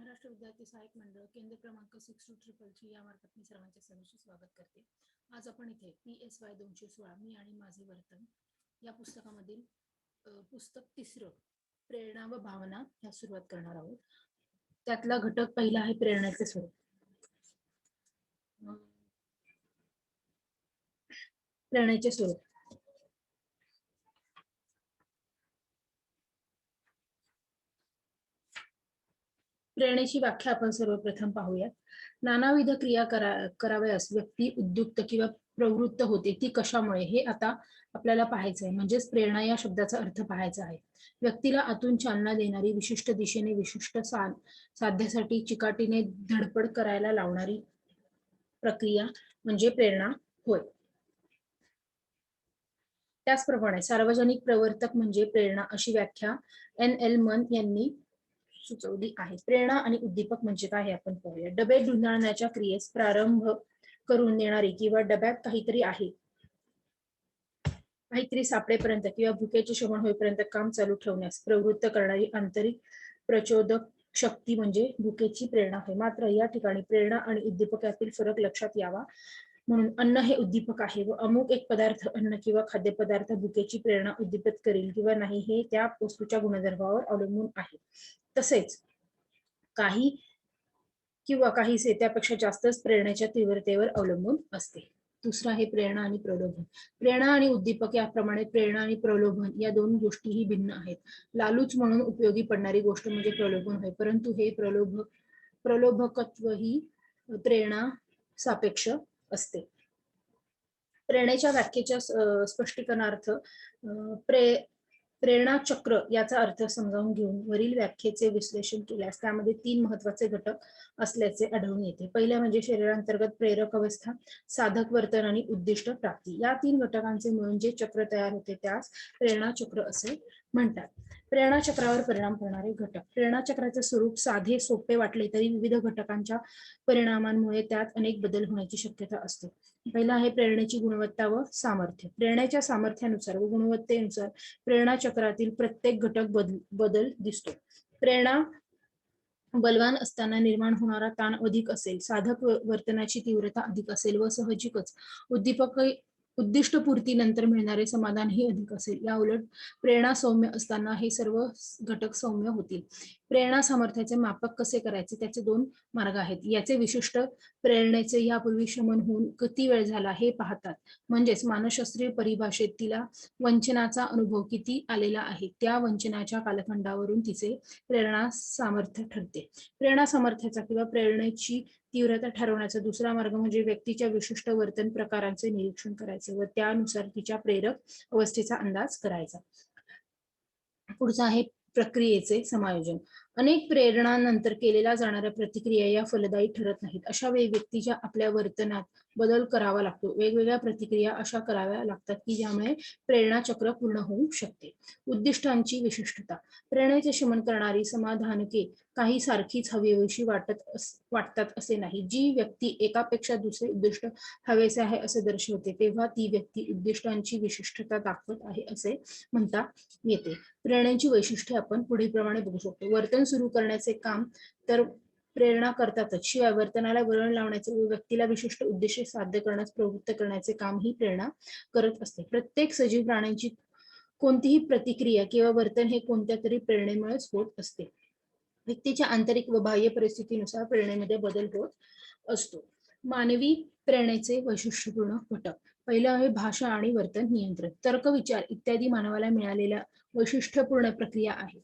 महाराष्ट्र विद्यार्थी सहाय्यक मंडळ केंद्र क्रमांक 6233 यामार्फत मी सर्वांचे सहर्ष स्वागत करते। आज आपण इथे PSY 216 मी आणि माझे वर्तन या पुस्तकामधील पुस्तक तिसरं प्रेरणा व भावना या सुरुवात करणार आहोत। त्यातला घटक पहिला आहे प्रेरणेचे स्वरूप। प्रेरणेचे स्वरूप प्रेरणेची व्याख्या आपण सर्वप्रथम पाहूयात। नानाविध क्रिया करावयास व्यक्ती उद्युक्त किंवा प्रवृत्त होते, ती कशामुळे हे आता आपल्याला पाहायचं आहे। म्हणजेच प्रेरणा या शब्दाचा अर्थ पाहायचा आहे। व्यक्तीला आतून चालना देणारी, विशिष्ट दिशेने विशिष्ट साध्यासाठी चिकाटीने धडपड करायला लावणारी प्रक्रिया म्हणजे प्रेरणा होय। त्याचप्रमाणे सार्वजनिक प्रवर्तक म्हणजे प्रेरणा अशी व्याख्या NL मन यांनी सुचवली आहे। प्रेरणा आणि उद्दीपक म्हणजे काय हे आपण पाहूया। डबे धुंडाळण्याच्या क्रियेस प्रारंभ करून देणारी किंवा डब्यात काहीतरी सापडेपर्यंत किंवा भुकेचे शमन होईपर्यंत काम चालू ठेवण्यास प्रवृत्त करणारी आंतरिक प्रचोदक शक्ती म्हणजे भुकेची प्रेरणा होय। मात्र या ठिकाणी प्रेरणा आणि उद्दीपक यातील फरक लक्षात यावा म्हणून अन्न हे उद्दीपक आहे व अमुक एक पदार्थ अन्न किंवा खाद्यपदार्थ भुकेची प्रेरणा उद्दीपित करेल किंवा नाही हे त्या वस्तूच्या गुणधर्मावर अवलंबून आहे। तसेच काही किंवा काहीसे त्यापेक्षा जास्तच प्रेरणेच्या तीव्रतेवर अवलंबून असते। दुसरा आहे प्रेरणा आणि प्रलोभन। प्रेरणा आणि उद्दीपक याप्रमाणे प्रेरणा आणि प्रलोभन या दोन गोष्टीही भिन्न आहेत। लालूच म्हणून उपयोगी पडणारी गोष्ट म्हणजे प्रलोभन होय, परंतु हे प्रलोभकत्व ही प्रेरणा सापेक्ष असते। प्रेरणेच्या व्याख्येच्या स्पष्टीकरणार्थ प्रेरणा चक्र याचा अर्थ समजावून घेऊन वरील व्याख्येचे विश्लेषण केल्यास त्यामध्ये 3 महत्त्वाचे घटक असल्याचे आढळून येते। पहिला म्हणजे शरीरांतर्गत प्रेरक अवस्था, साधक वर्तन आणि उद्दिष्ट प्राप्ती। या 3 घटकांचे मिळून जे चक्र तयार होते त्यास प्रेरणा चक्र असे म्हणतात। प्रेरणा चक्रावर परिणाम करणारे घटक। प्रेरणा चक्राचे स्वरूप साधे सोपे वाटले तरी विविध घटकांच्या परिणामांमुळे त्यात अनेक बदल होण्याची शक्यता असते। पहिला आहे प्रेरणेची गुणवत्ता व सामर्थ्य। प्रेरणेच्या सामर्थ्यानुसार व गुणवत्तेनुसार प्रेरणा चक्रातील प्रत्येक घटक बदल दिसतो। प्रेरणा बलवान असताना निर्माण होणारा ताण अधिक असेल, साधक वर्तनाची तीव्रता अधिक असेल व साहजिकच उद्दिष्टपूर्ती नंतर मिळणारे समाधान ही अधिक असेल। या उलट प्रेरणा सौम्य असताना हे सर्व घटक सौम्य होतील। प्रेरणा सामर्थ्याचे मापक कसे करायचे त्याचे 2 मार्ग आहेत। याचे विशिष्ट प्रेरणेचे यापूर्वी शमन होऊन किती वेळ झाला हे पाहतात, म्हणजेच मानसशास्त्रीय परिभाषेत तिला वंचनाचा अनुभव किती आलेला आहे त्या वंचनाच्या कालखंडावरून तिचे प्रेरणा सामर्थ्य ठरते। प्रेरणा सामर्थ्याचा किंवा प्रेरणेची तीव्रता ठरवण्याचा दुसरा मार्ग म्हणजे व्यक्तीच्या विशिष्ट वर्तन प्रकारांचे निरीक्षण करायचे व त्यानुसार तिच्या प्रेरक अवस्थेचा अंदाज करायचा। पुढचा आहे प्रक्रियेचे समायोजन। अनेक प्रेरणांनंतर केलेल्या जाणाऱ्या प्रतिक्रिया या फलदायी ठरत नाहीत। अशा वेळी व्यक्तीच्या आपल्या वर्तनात बदल करावा लागतो। वेगवेगळ्या प्रतिक्रिया अशा कराव्या लागतात की ज्यामुळे प्रेरणा चक्र पूर्ण होऊ शकते। उद्दिष्टांची विशिष्टता। प्रेरणेचे शमन करणारी समाधानके काही सारखीच हवीशी वाटतात असे नाही। जी व्यक्ती एकापेक्षा दुसरे उद्दिष्ट हवेसे आहे असे दर्शवते तेव्हा ती व्यक्ती उद्दिष्टांची विशिष्टता दाखवत आहे असे म्हणता येते। प्रेरणेची वैशिष्ट्ये आपण पुढील प्रमाणे बघू शकतो। वर्तन सुरू करण्याचे काम तर प्रेरणा करतातच, शिवाय वर्तनाला वळण लावण्याचे व व्यक्तीला विशिष्ट उद्देश साध्य करण्यास प्रवृत्त करण्याचे काम ही प्रेरणा करत असते। प्रत्येक सजीव प्राण्यांची कोणतीही प्रतिक्रिया किंवा वर्तन हे कोणत्या तरी प्रेरणेमुळेच होत असते। व्यक्तीच्या आंतरिक व बाह्य परिस्थितीनुसार प्रेरणेमध्ये बदल होत असतो। मानवी प्रेरणेचे वैशिष्ट्यपूर्ण घटक। पहिला आहे भाषा आणि वर्तन नियंत्रण। तर्क, विचार इत्यादी मानवाला मिळालेल्या वैशिष्ट्यपूर्ण प्रक्रिया आहेत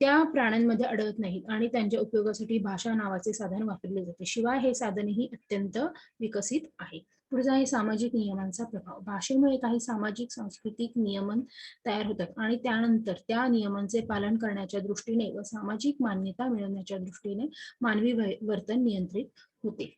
त्या प्राण्यांमध्ये आढळत नाहीत आणि त्यांच्या उपयोगासाठी भाषा नावाचे साधन वापरले जाते। शिवाय हे साधनही अत्यंत विकसित आहे। पुढचा आहे सामाजिक नियमांचा प्रभाव। भाषेमुळे काही सामाजिक सांस्कृतिक नियमन तयार होतात आणि त्यानंतर त्या नियमांचे पालन करण्याच्या दृष्टीने व सामाजिक मान्यता मिळवण्याच्या दृष्टीने मानवी वर्तन नियंत्रित होते।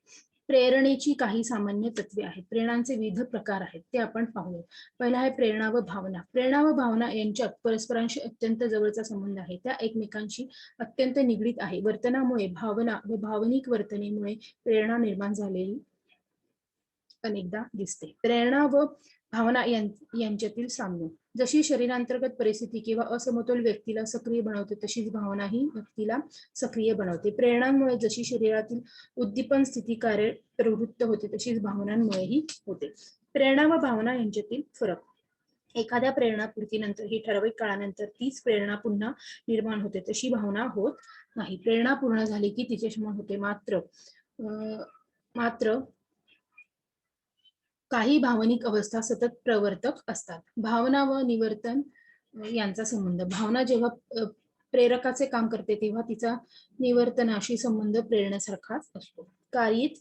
प्रेरणेची काही सामान्य तत्वे आहेत। प्रेरणांचे विविध प्रकार आहेत ते आपण पाहूया। पहिला आहे प्रेरणा व भावना। प्रेरणा व भावना यांच्यात परस्परांशी अत्यंत जवळचा संबंध आहे, त्या एकमेकांशी अत्यंत निगडीत आहे। वर्तनामुळे भावना व भावनिक वर्तनेमुळे प्रेरणा निर्माण झालेली अनेकदा दिसते। प्रेरणा व भावना यांच्यातील साम्य। जशी शरीरांतर्गत परिस्थिती किंवा असमतोल व्यक्तीला सक्रिय बनवते तशीच भावना ही व्यक्तीला सक्रिय बनवते. प्रेरणांमुळे जशी शरीरातील उद्दीपन स्थिती कार्य प्रवृत्त होते तशीच भावनांमुळेही होते. प्रेरणा व भावना यांच्यातील फरक. एखाद्या प्रेरणापूर्तीनंतर ही ठराविक काळानंतर तीच प्रेरणा पुन्हा निर्माण होते तशी भावना होत नाही. प्रेरणा पूर्ण झाली की तिचे शमन होते. मात्र काही भावनिक अवस्था सतत प्रवर्तक असतात. भावना व निवर्तन यांचा संबंध. भावना जेव्हा प्रेरकाचे काम करते तेव्हा तिचा निवर्तनाशी संबंध प्रेरणेसारखाच असतो. कार्यित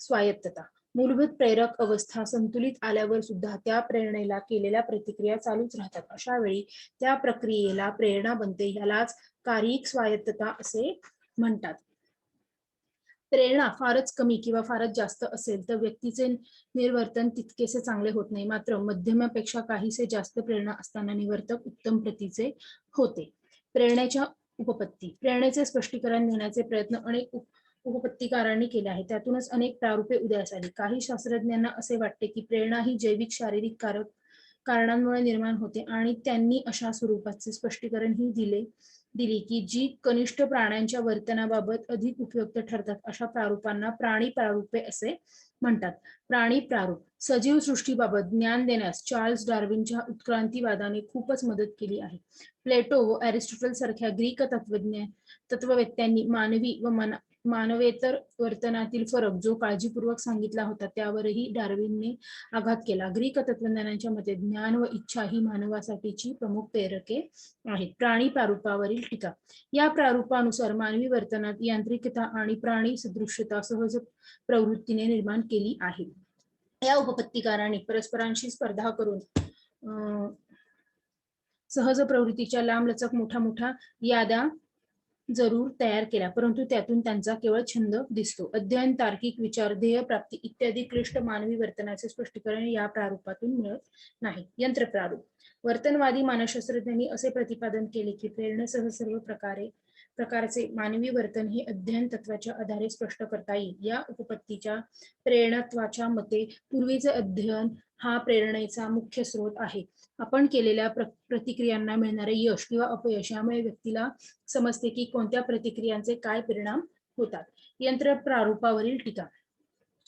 स्वायत्तता. मूलभूत प्रेरक अवस्था संतुलित आल्यावर सुद्धा त्या प्रेरणेला केलेल्या प्रतिक्रिया चालूच राहतात. अशा वेळी त्या प्रक्रियेला प्रेरणा बनते. यालाच कार्यिक स्वायत्तता असे म्हणतात. प्रेरणा फारच कमी किंवा फारच जास्त असेल तर व्यक्तीचे निवर्तन तितकेसे चांगले होत नाही. मात्र मध्यमापेक्षा काहीसे जास्त प्रेरणा असताना निवर्तक उत्तम प्रतीचे होते. प्रेरणेच्या उपपत्ती. प्रेरणेचे स्पष्टीकरण देण्याचे प्रयत्न अनेक उपपत्तीकारांनी केले आहे. त्यातूनच अनेक प्रारूपे उदयास आली. काही शास्त्रज्ञांना असे वाटते की प्रेरणा ही जैविक शारीरिक कारणांमुळे निर्माण होते आणि त्यांनी अशा स्वरूपाचे स्पष्टीकरण ही दिली की जी कनिष्ठ प्राण्यांच्या वर्तनाबाबत अधिक उपयुक्त ठरतात. अशा प्रारूपांना प्राणी प्रारूपे असे म्हणतात. प्राणी प्रारूप. सजीव सृष्टीबाबत ज्ञान देण्यास चार्ल्स डार्विनच्या उत्क्रांतीवादाने खूपच मदत केली आहे. प्लेटो व अरिस्टॉटल सारख्या ग्रीक तत्ववेत्यांनी मानवी व मानवेतर वर्तनातील फरक जो काळजीपूर्वक सांगितला होता त्यावरही डार्विनने आघात केला. ग्रीक तत्वज्ञानांच्या मते ज्ञान व इच्छा ही मानवासाठीची प्रमुख प्रेरके आहेत. प्राणी प्रारूपावरील टीका. या प्रारूपानुसार मानवी वर्तनात यांत्रिकता आणि प्राणी सदृश्यता सहज प्रवृत्तीने निर्माण केली आहे. या उपपत्तीकारांनी परस्परांशी स्पर्धा करून सहज प्रवृत्तीच्या लांबलचक मोठ्या याद्या जरूर तयार केल्या, परंतु त्यातून त्यांचा केवळ छंद दिसतो. अध्ययन, तार्किक विचार, ध्येय प्राप्ती इत्यादी क्लिष्ट मानवी वर्तनाचे स्पष्टीकरण या प्रारूपातून मिळत नाही. यंत्र प्रारूप. वर्तनवादी मानसशास्त्रज्ञांनी असे प्रतिपादन केले की प्रेरणेसह सर्व प्रकारचे मानवी वर्तन हे अध्ययन तत्वाच्या आधारे स्पष्ट करता येईल. या उपपत्तीच्या प्रेरणत्वाच्या मते पूर्वीचे अध्ययन हा प्रेरणेचा मुख्य स्रोत आहे. आपण केलेल्या प्रतिक्रियांना मिळणारे यश किंवा अपयश यामुळे व्यक्तीला समजते की कोणत्या प्रतिक्रियांचे काय परिणाम होतात. यंत्र प्रारूपावरील टीका.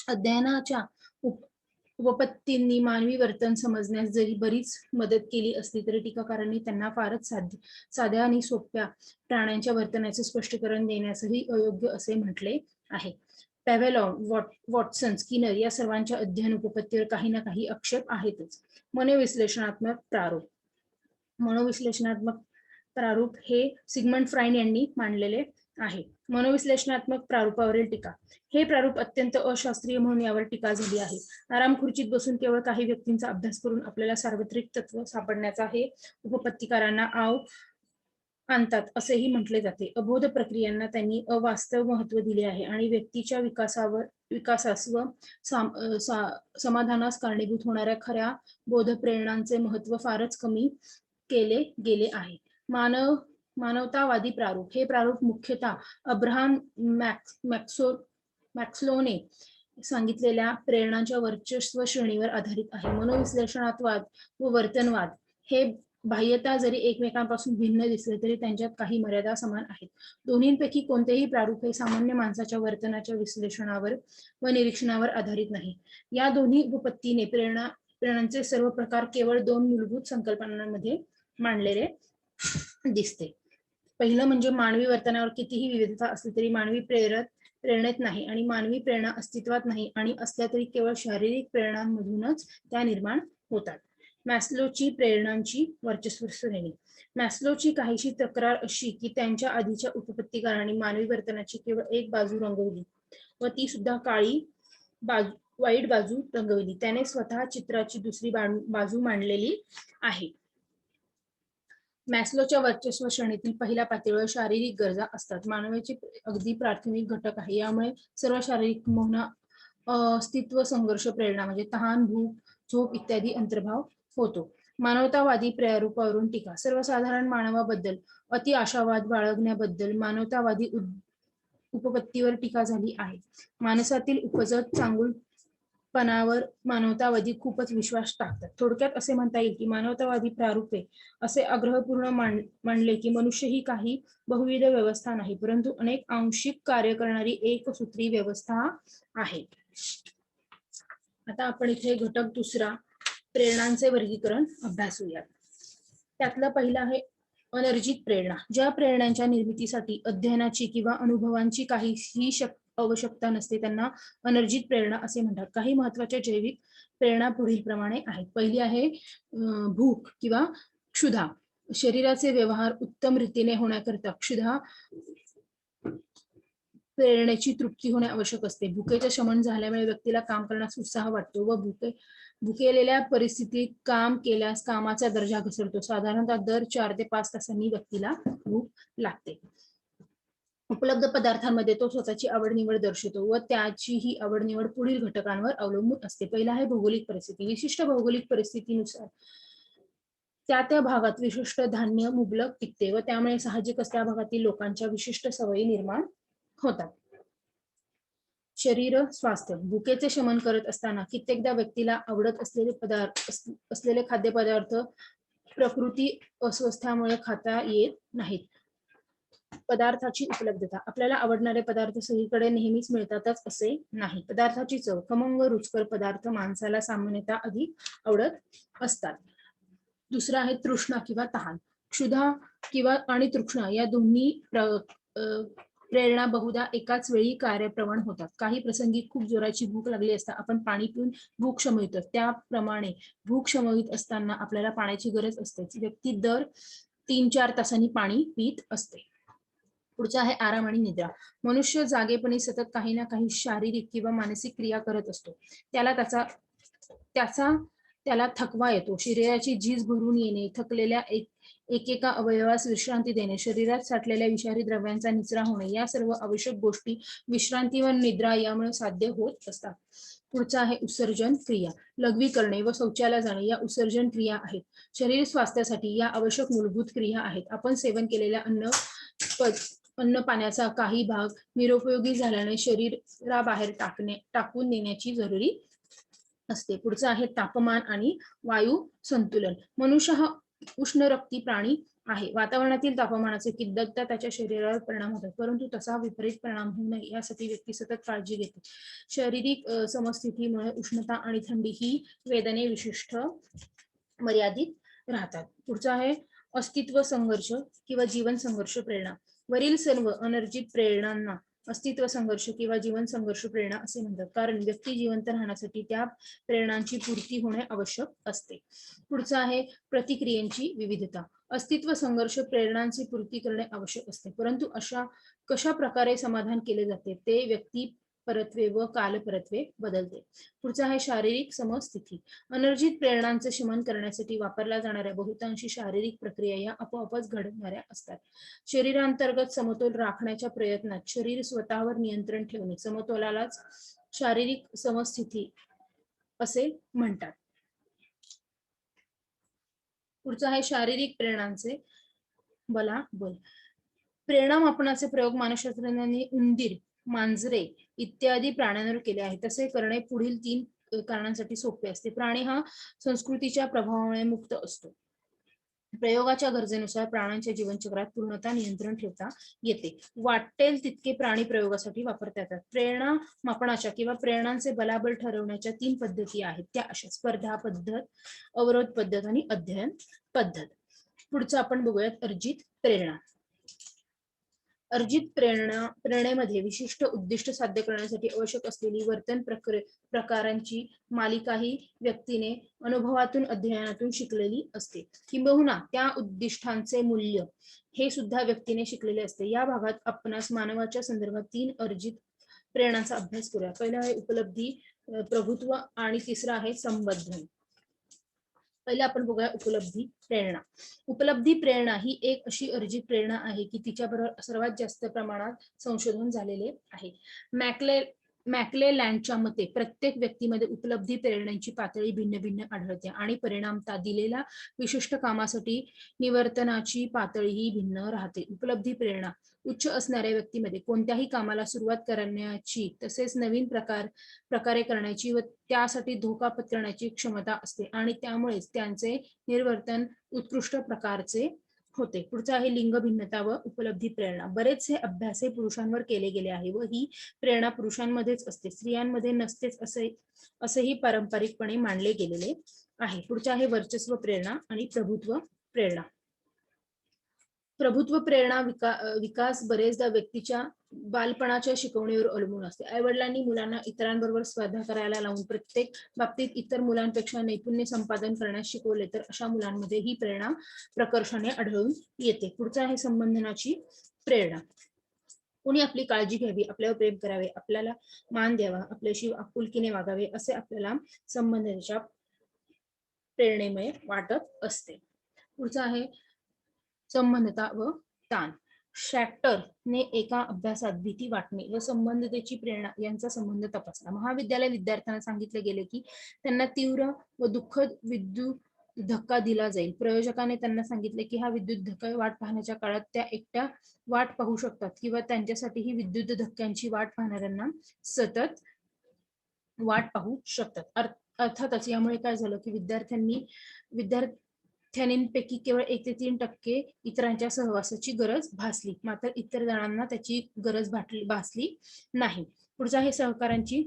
अध्ययनाच्या उपपत्तींनी मानवी वर्तन समजण्यास जरी बरीच मदत केली असली तरी टीकाकारांनी त्यांना फारच साध्या आणि सोप्या प्राण्यांच्या वर्तनाचे स्पष्टीकरण देण्यासही अयोग्य असे म्हटले आहे. पॅव्हलॉव, वॉटसन, स्किनर या सर्वांच्या अध्ययन उपपत्तीवर काही ना काही आक्षेप आहेतच. मनोविश्लेषणात्मक प्रारूप. मनोविश्लेषणात्मक प्रारूप हे सिग्मंड फ्राईड यांनी मांडलेले आहे. मनोविश्लेषणात्मक प्रारूपावरील टीका. हे प्रारूप अत्यंत अशास्त्रीय म्हणून यावर टीका झाली आहे. आराम खुर्चीत बसून केवळ काही व्यक्तींचा अभ्यास करून आपल्याला सार्वत्रिक तत्व सापडण्याचा हे उपपत्तीकारांना आव आणतात असेही म्हटले जाते. अबोध प्रक्रियांना त्यांनी अवास्तव महत्व दिले आहे आणि व्यक्तीच्या विकासास व समाधानास कारणीभूत होणाऱ्या खऱ्या बोधप्रेरणांचे महत्व फारच कमी केले गेले आहे. मानवतावादी प्रारूप. हे प्रारूप मुख्यतः अब्राहम मॅस्लोने सांगितलेल्या प्रेरणांच्या वर्चस्व श्रेणीवर आधारित आहे. मनोविश्लेषणात्मक व वर्तनवाद हे बाह्यता जरी एकमेकांपासून भिन्न दिसले तरी त्यांच्यात काही मर्यादा समान आहेत. दोन्हींपैकी कोणतेही प्रारूप हे सामान्य माणसाच्या वर्तनाच्या विश्लेषणावर व निरीक्षणावर आधारित नाही. या दोन्ही उपपत्तीने प्रेरणांचे सर्व प्रकार केवळ दोन मूलभूत संकल्पनांमध्ये मांडलेले दिसते. पहिलं म्हणजे मानवी वर्तनावर कितीही विविधता असली तरी मानवी प्रेरणेत नाही आणि मानवी प्रेरणा अस्तित्वात नाही आणि असल्या तरी केवळ शारीरिक प्रेरणांमधूनच त्या निर्माण होतात. मॅस्लोची प्रेरणांची वर्चस्व श्रेणी. मॅस्लोची काहीशी तक्रार अशी की त्यांच्या आधीच्या उपपत्तीकारांनी मानवी वर्तनाची केवळ एक बाजू रंगवली व ती सुद्धा काळी वाईट बाजू रंगवली. त्याने स्वतः चित्राची दुसरी बाजू मांडलेली आहे. मॅस्लोच्या वर्चस्व श्रेणीतील पहिल्या पातळीवर शारीरिक गरजा असतात. मानवाचे अगदी प्राथमिक घटक आहे. यामुळे सर्व शारीरिक मोहना अस्तित्व संघर्ष प्रेरणा म्हणजे तहान, भूक, झोप इत्यादी अंतर्भाव होतो. मानवतावादी प्रारूपावरून टीका. सर्वसाधारण मानवाबद्दल अति आशावाद बाळगण्याबद्दल मानवतावादी उपपत्तीवर टीका झाली आहे. माणसातील उपजत पणावर मानवतावादी खूपच विश्वास टाकतात. थोडक्यात असे म्हणता येईल की मानवतावादी प्रारूपे असे आग्रहपूर्ण मांडले की मनुष्य ही काही बहुविध व्यवस्था नाही, परंतु अनेक आंशिक कार्य करणारी एकसूत्री व्यवस्था आहे. आता आपण इथे घटक दुसरा प्रेरणांचे वर्गीकरण अभ्यासूया. त्यातला पहिला आहे अनर्जित प्रेरणा. ज्या प्रेरणांच्या निर्मितीसाठी अध्ययनाची किंवा अनुभवांची काहीही आवश्यकता नसते त्यांना अनर्जित प्रेरणा असे म्हणतात. काही महत्वाच्या जैविक प्रेरणा पुढील प्रमाणे आहेत. पहिली आहे भूक किंवा क्षुधा. शरीराचे व्यवहार उत्तम रीतीने होण्याकरिता क्षुधा प्रेरणेची तृप्ती होणे आवश्यक असते. भुकेचे शमन झाल्यामुळे व्यक्तीला काम करण्यास उत्साह वाटतो व भुकेलेल्या परिस्थितीत काम केल्यास कामाचा दर्जा घसरतो. साधारणतः दर 4 ते 5 तासांनी व्यक्तीला भूक लागते. उपलब्ध पदार्थांमध्ये तो स्वतःची आवड निवड दर्शवतो व त्याची ही आवड निवड पुढील घटकांवर अवलंबून असते. पहिला आहे भौगोलिक परिस्थिती. विशिष्ट भौगोलिक परिस्थितीनुसार त्या भागात विशिष्ट धान्य मुबलक पिकते व त्यामुळे साहजिकच त्या भागातील लोकांच्या विशिष्ट सवयी निर्माण होतात. शरीर स्वास्थ्य. भुकेचे शमन करत असताना कित्येकदा व्यक्तीला आवडत असलेले खाद्यपदार्थ प्रकृती अस्वस्थामुळे खाता येत नाहीत. पदार्थाची उपलब्धता. आपल्याला आवडणारे पदार्थ सगळीकडे नेहमीच मिळतातच असे नाही. पदार्थाची चव. खमंग रुचकर पदार्थ माणसाला सामान्यतः अधिक आवडत असतात. दुसरा आहे तृष्णा किंवा तहान. क्षुधा किंवा आणि तृष्णा या दोन्ही प्रेरणा बहुधा एकाच वेळी कार्यप्रवण होतात. काही प्रसंगी खूप जोराची भूक लागली असता आपण पाणी पिऊन भूक शमवितो. त्याप्रमाणे भूक शमवित असताना आपल्याला पाण्याची गरज असते. व्यक्ती दर 3-4 तासांनी पाणी पित असते. पुढचा आहे आराम आणि निद्रा. मनुष्य जागेपणी सतत काही ना काही शारीरिक किंवा मानसिक क्रिया करत असतो. त्याला थकवा येतो. शरीराची झीज भरून येणे, थकलेल्या एकेका अवयवास विश्रांती देणे, शरीरात साठलेल्या विषारी द्रव्यांचा निचरा होणे या सर्व आवश्यक गोष्टी विश्रांती व निद्रा यामुळे साध्य होत असतात. पुढचा आहे उत्सर्जन क्रिया. लघवी करणे व शौचाला जाणे या उत्सर्जन क्रिया आहेत. शरीर स्वास्थ्यासाठी या आवश्यक मूलभूत क्रिया आहेत. आपण सेवन केलेल्या अन्न पाण्याचा काही भाग निरुपयोगी झाल्याने शरीराबाहेर टाकून देण्याची जरुरी असते. पुढचं आहे तापमान आणि वायू संतुलन. मनुष्य हा उष्णरक्ती प्राणी आहे. वातावरणातील तापमानाचे किंचितदा त्याच्या शरीरावर परिणाम होतात, परंतु तसा विपरीत परिणाम होऊ नये यासाठी व्यक्ती सतत काळजी घेते. शारीरिक समस्थितीमुळे उष्णता आणि थंडी ही वेदने विशिष्ट मर्यादित राहतात. पुढचा आहे अस्तित्व संघर्ष किंवा जीवन संघर्ष प्रेरणा. वरील सर्व अनर्जित प्रेरणांना अस्तित्व संघर्ष किंवा जीवन संघर्ष प्रेरणा असे म्हणतात, कारण व्यक्ती जिवंत राहण्यासाठी त्या प्रेरणांची पूर्ती होणे आवश्यक असते. पुढचा आहे प्रतिक्रियांची विविधता. अस्तित्व संघर्ष प्रेरणांची पूर्ती करणे आवश्यक असते, परंतु कशा प्रकारे समाधान केले जाते ते व्यक्ती परत्वे व कालपरत्वे बदलते. पुढचा आहे शारीरिक समस्थिती. अनर्जित प्रेरणांचे शमन करण्यासाठी वापरल्या जाणाऱ्या बहुतांशी शारीरिक प्रक्रिया या आपोआपच घडणाऱ्या असतात. शरीरांतर्गत समतोल राखण्याच्या प्रयत्नात शरीर स्वतःवर नियंत्रण ठेवणे समतोलालाच शारीरिक समस्थिती असे म्हणतात. पुढचा आहे शारीरिक प्रेरणांचे बलाबल. प्रेरणा मापनाचे प्रयोग मानसशास्त्रज्ञांनी उंदीर, मांजरे इत्यादी प्राण्यांवर केले आहे. तसे करणे पुढील 3 कारणांसाठी सोपे असते. प्राणी हा संस्कृतीच्या प्रभावामुळे मुक्त असतो. प्रयोगाच्या गरजेनुसार प्राण्यांच्या जीवनचक्रात पूर्णतः नियंत्रण ठेवता येते. वाटेल तितके प्राणी प्रयोगासाठी वापरता येतात. प्रेरणा मापनाच्या किंवा प्रेरणांचे बलाबल ठरवण्याच्या 3 पद्धती आहेत. त्या अशा स्पर्धा पद्धत, अवरोध पद्धत आणि अध्ययन पद्धत. पुढचं आपण बघूयात अर्जित प्रेरणा. अर्जित प्रेरणेमध्ये विशिष्ट उद्दिष्ट साध्य करण्यासाठी आवश्यक असलेली वर्तन प्रकारांची मालिका ही व्यक्तीने अनुभवातून अध्ययनातून शिकलेली असते, किंबहुना त्या उद्दिष्टांचे मूल्य हे सुद्धा व्यक्तीने शिकलेले असते. या भागात आपणास मानवाच्या संदर्भात 3 अर्जित प्रेरणांचा अभ्यास करूया. पहिला आहे उपलब्धी, प्रभुत्व आणि तिसरा आहे संबंधन. पहिले आपण बघूया उपलब्धी प्रेरणा. उपलब्धी प्रेरणा ही एक अशी अर्जित प्रेरणा आहे की तिच्याबरोबर सर्वात जास्त प्रमाणात संशोधन झालेले आहे. मॅकलेलँडच्या मते प्रत्येक व्यक्तीमध्ये उपलब्धी प्रेरणेची पातळी भिन्न भिन्न आढळते आणि परिणामतः दिलेल्या विशिष्ट कामासाठी निवर्तनाची पातळीही भिन्न राहते. उपलब्धी प्रेरणा उच्च असणाऱ्या व्यक्तीमध्ये कोणत्याही कामाला सुरुवात करण्याची तसेच नवीन प्रकारे करण्याची व त्यासाठी धोका पत्करण्याची क्षमता असते आणि त्यामुळेच त्यांचे निर्वर्तन उत्कृष्ट प्रकारचे होते. पुढचा आहे लिंग भिन्नता व उपलब्धी प्रेरणा. बरेचसे अभ्यास हे पुरुषांवर केले गेले आहे व ही प्रेरणा पुरुषांमध्येच असते, स्त्रियांमध्ये नसतेच असेही पारंपरिकपणे मानले गेलेले आहे. पुढचा आहे वर्चस्व प्रेरणा आणि प्रभुत्व प्रेरणा. प्रभुत्व प्रेरणा विकास बरेचदा व्यक्तीच्या बालपणाच्या शिकवणीवर अवलंबून असते. आईवडिलांनी मुलांना इतरांबरोबर स्पर्धा करायला लावून प्रत्येक बाबतीत इतर मुलांपेक्षा नैपुण्य संपादन करण्यास शिकवले तर अशा मुलांमध्ये ही प्रेरणा प्रकर्षाने आढळून येते. पुढचा आहे संबंधनाची प्रेरणा. कोणी आपली काळजी घ्यावी, आपल्यावर प्रेम करावे, आपल्याला मान द्यावा, आपल्याशी आपुलकीने वागावे असे आपल्याला संबंधनाच्या प्रेरणेमुळे वाटत असते. पुढचा आहे संबंधता व ताण. शॅक्टरने एका अभ्यासात भीती वाटणे व संबंधतेची प्रेरणा यांचा संबंध तपासला. महाविद्यालय विद्यार्थ्यांना सांगितले गेले की त्यांना तीव्र व दुःखद विद्युत धक्का दिला जाईल. प्रयोजकाने त्यांना सांगितले की हा विद्युत धक्का वाट पाहण्याच्या काळात त्या एकट्या वाट पाहू शकतात किंवा त्यांच्यासाठी ही विद्युत धक्क्यांची वाट पाहणाऱ्यांना सतत वाट पाहू शकतात. अर्थातच यामुळे काय झालं की विद्यार्थ्यांपैकी केवळ 1 ते 3% इतरांच्या सहवासाची गरज भासली, मात्र इतर जणांना त्याची गरज भासली नाही. पुढचा आहे सहकारांची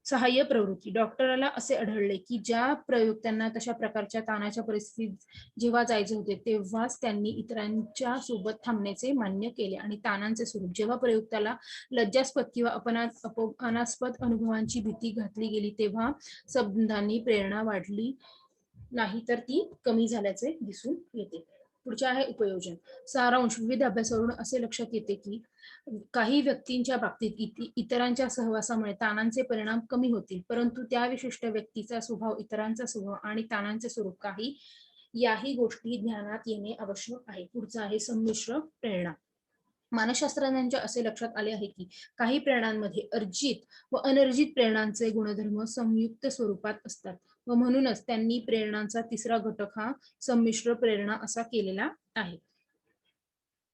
सहाय्य प्रवृत्ती. डॉक्टराला असे आढळले की ज्या प्रयोक्त्यांना तशा प्रकारच्या ताणाच्या परिस्थितीत जेव्हा जायचे होते तेव्हाच त्यांनी इतरांच्या सोबत थांबण्याचे मान्य केले आणि ताणांचे स्वरूप जेव्हा प्रयोक्त्याला लज्जास्पद किंवा अपमानास्पद अनुभवांची भीती घातली गेली तेव्हा संबंधांनी प्रेरणा वाढली नाही तर ती कमी झाल्याचे दिसून येते. पुढचे आहे उपयोजन. सारांश. विविध अभ्यासावरून असे लक्षात येते की काही व्यक्तींच्या बाबतीत इतरांच्या सहवासामुळे ताणांचे परिणाम कमी होतील, परंतु त्या विशिष्ट व्यक्तीचा स्वभाव, इतरांचा स्वभाव आणि ताणांचे स्वरूप याही गोष्टी ध्यानात येणे आवश्यक आहे. पुढचा आहे संमिश्र प्रेरणा. मानसशास्त्रज्ञांच्या असे लक्षात आले आहे की काही प्रेरणांमध्ये अर्जित व अनर्जित प्रेरणांचे गुणधर्म संयुक्त स्वरूपात असतात व म्हणूनच त्यांनी प्रेरणांचा तिसरा घटक हा संमिश्र प्रेरणा असा केलेला आहे.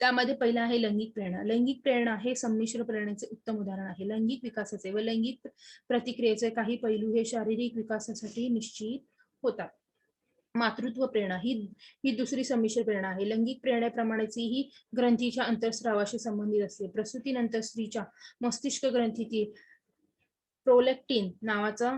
त्यामध्ये पहिला आहे लैंगिक प्रेरणा. लैंगिक प्रेरणा हे संमिश्र प्रेरणेचे उत्तम उदाहरण आहे. लैंगिक विकासाचे व लैंगिक प्रतिक्रियेचे काही पैलू हे शारीरिक विकासासाठी निश्चित होतात. मातृत्व प्रेरणा ही दुसरी संमिश्र प्रेरणा आहे. लैंगिक प्रेरणेप्रमाणेच ही ग्रंथीच्या अंतःस्रावाशी संबंधित असते. प्रसूतीनंतर स्त्रीच्या मस्तिष्क ग्रंथीतील प्रोलॅक्टिन नावाचा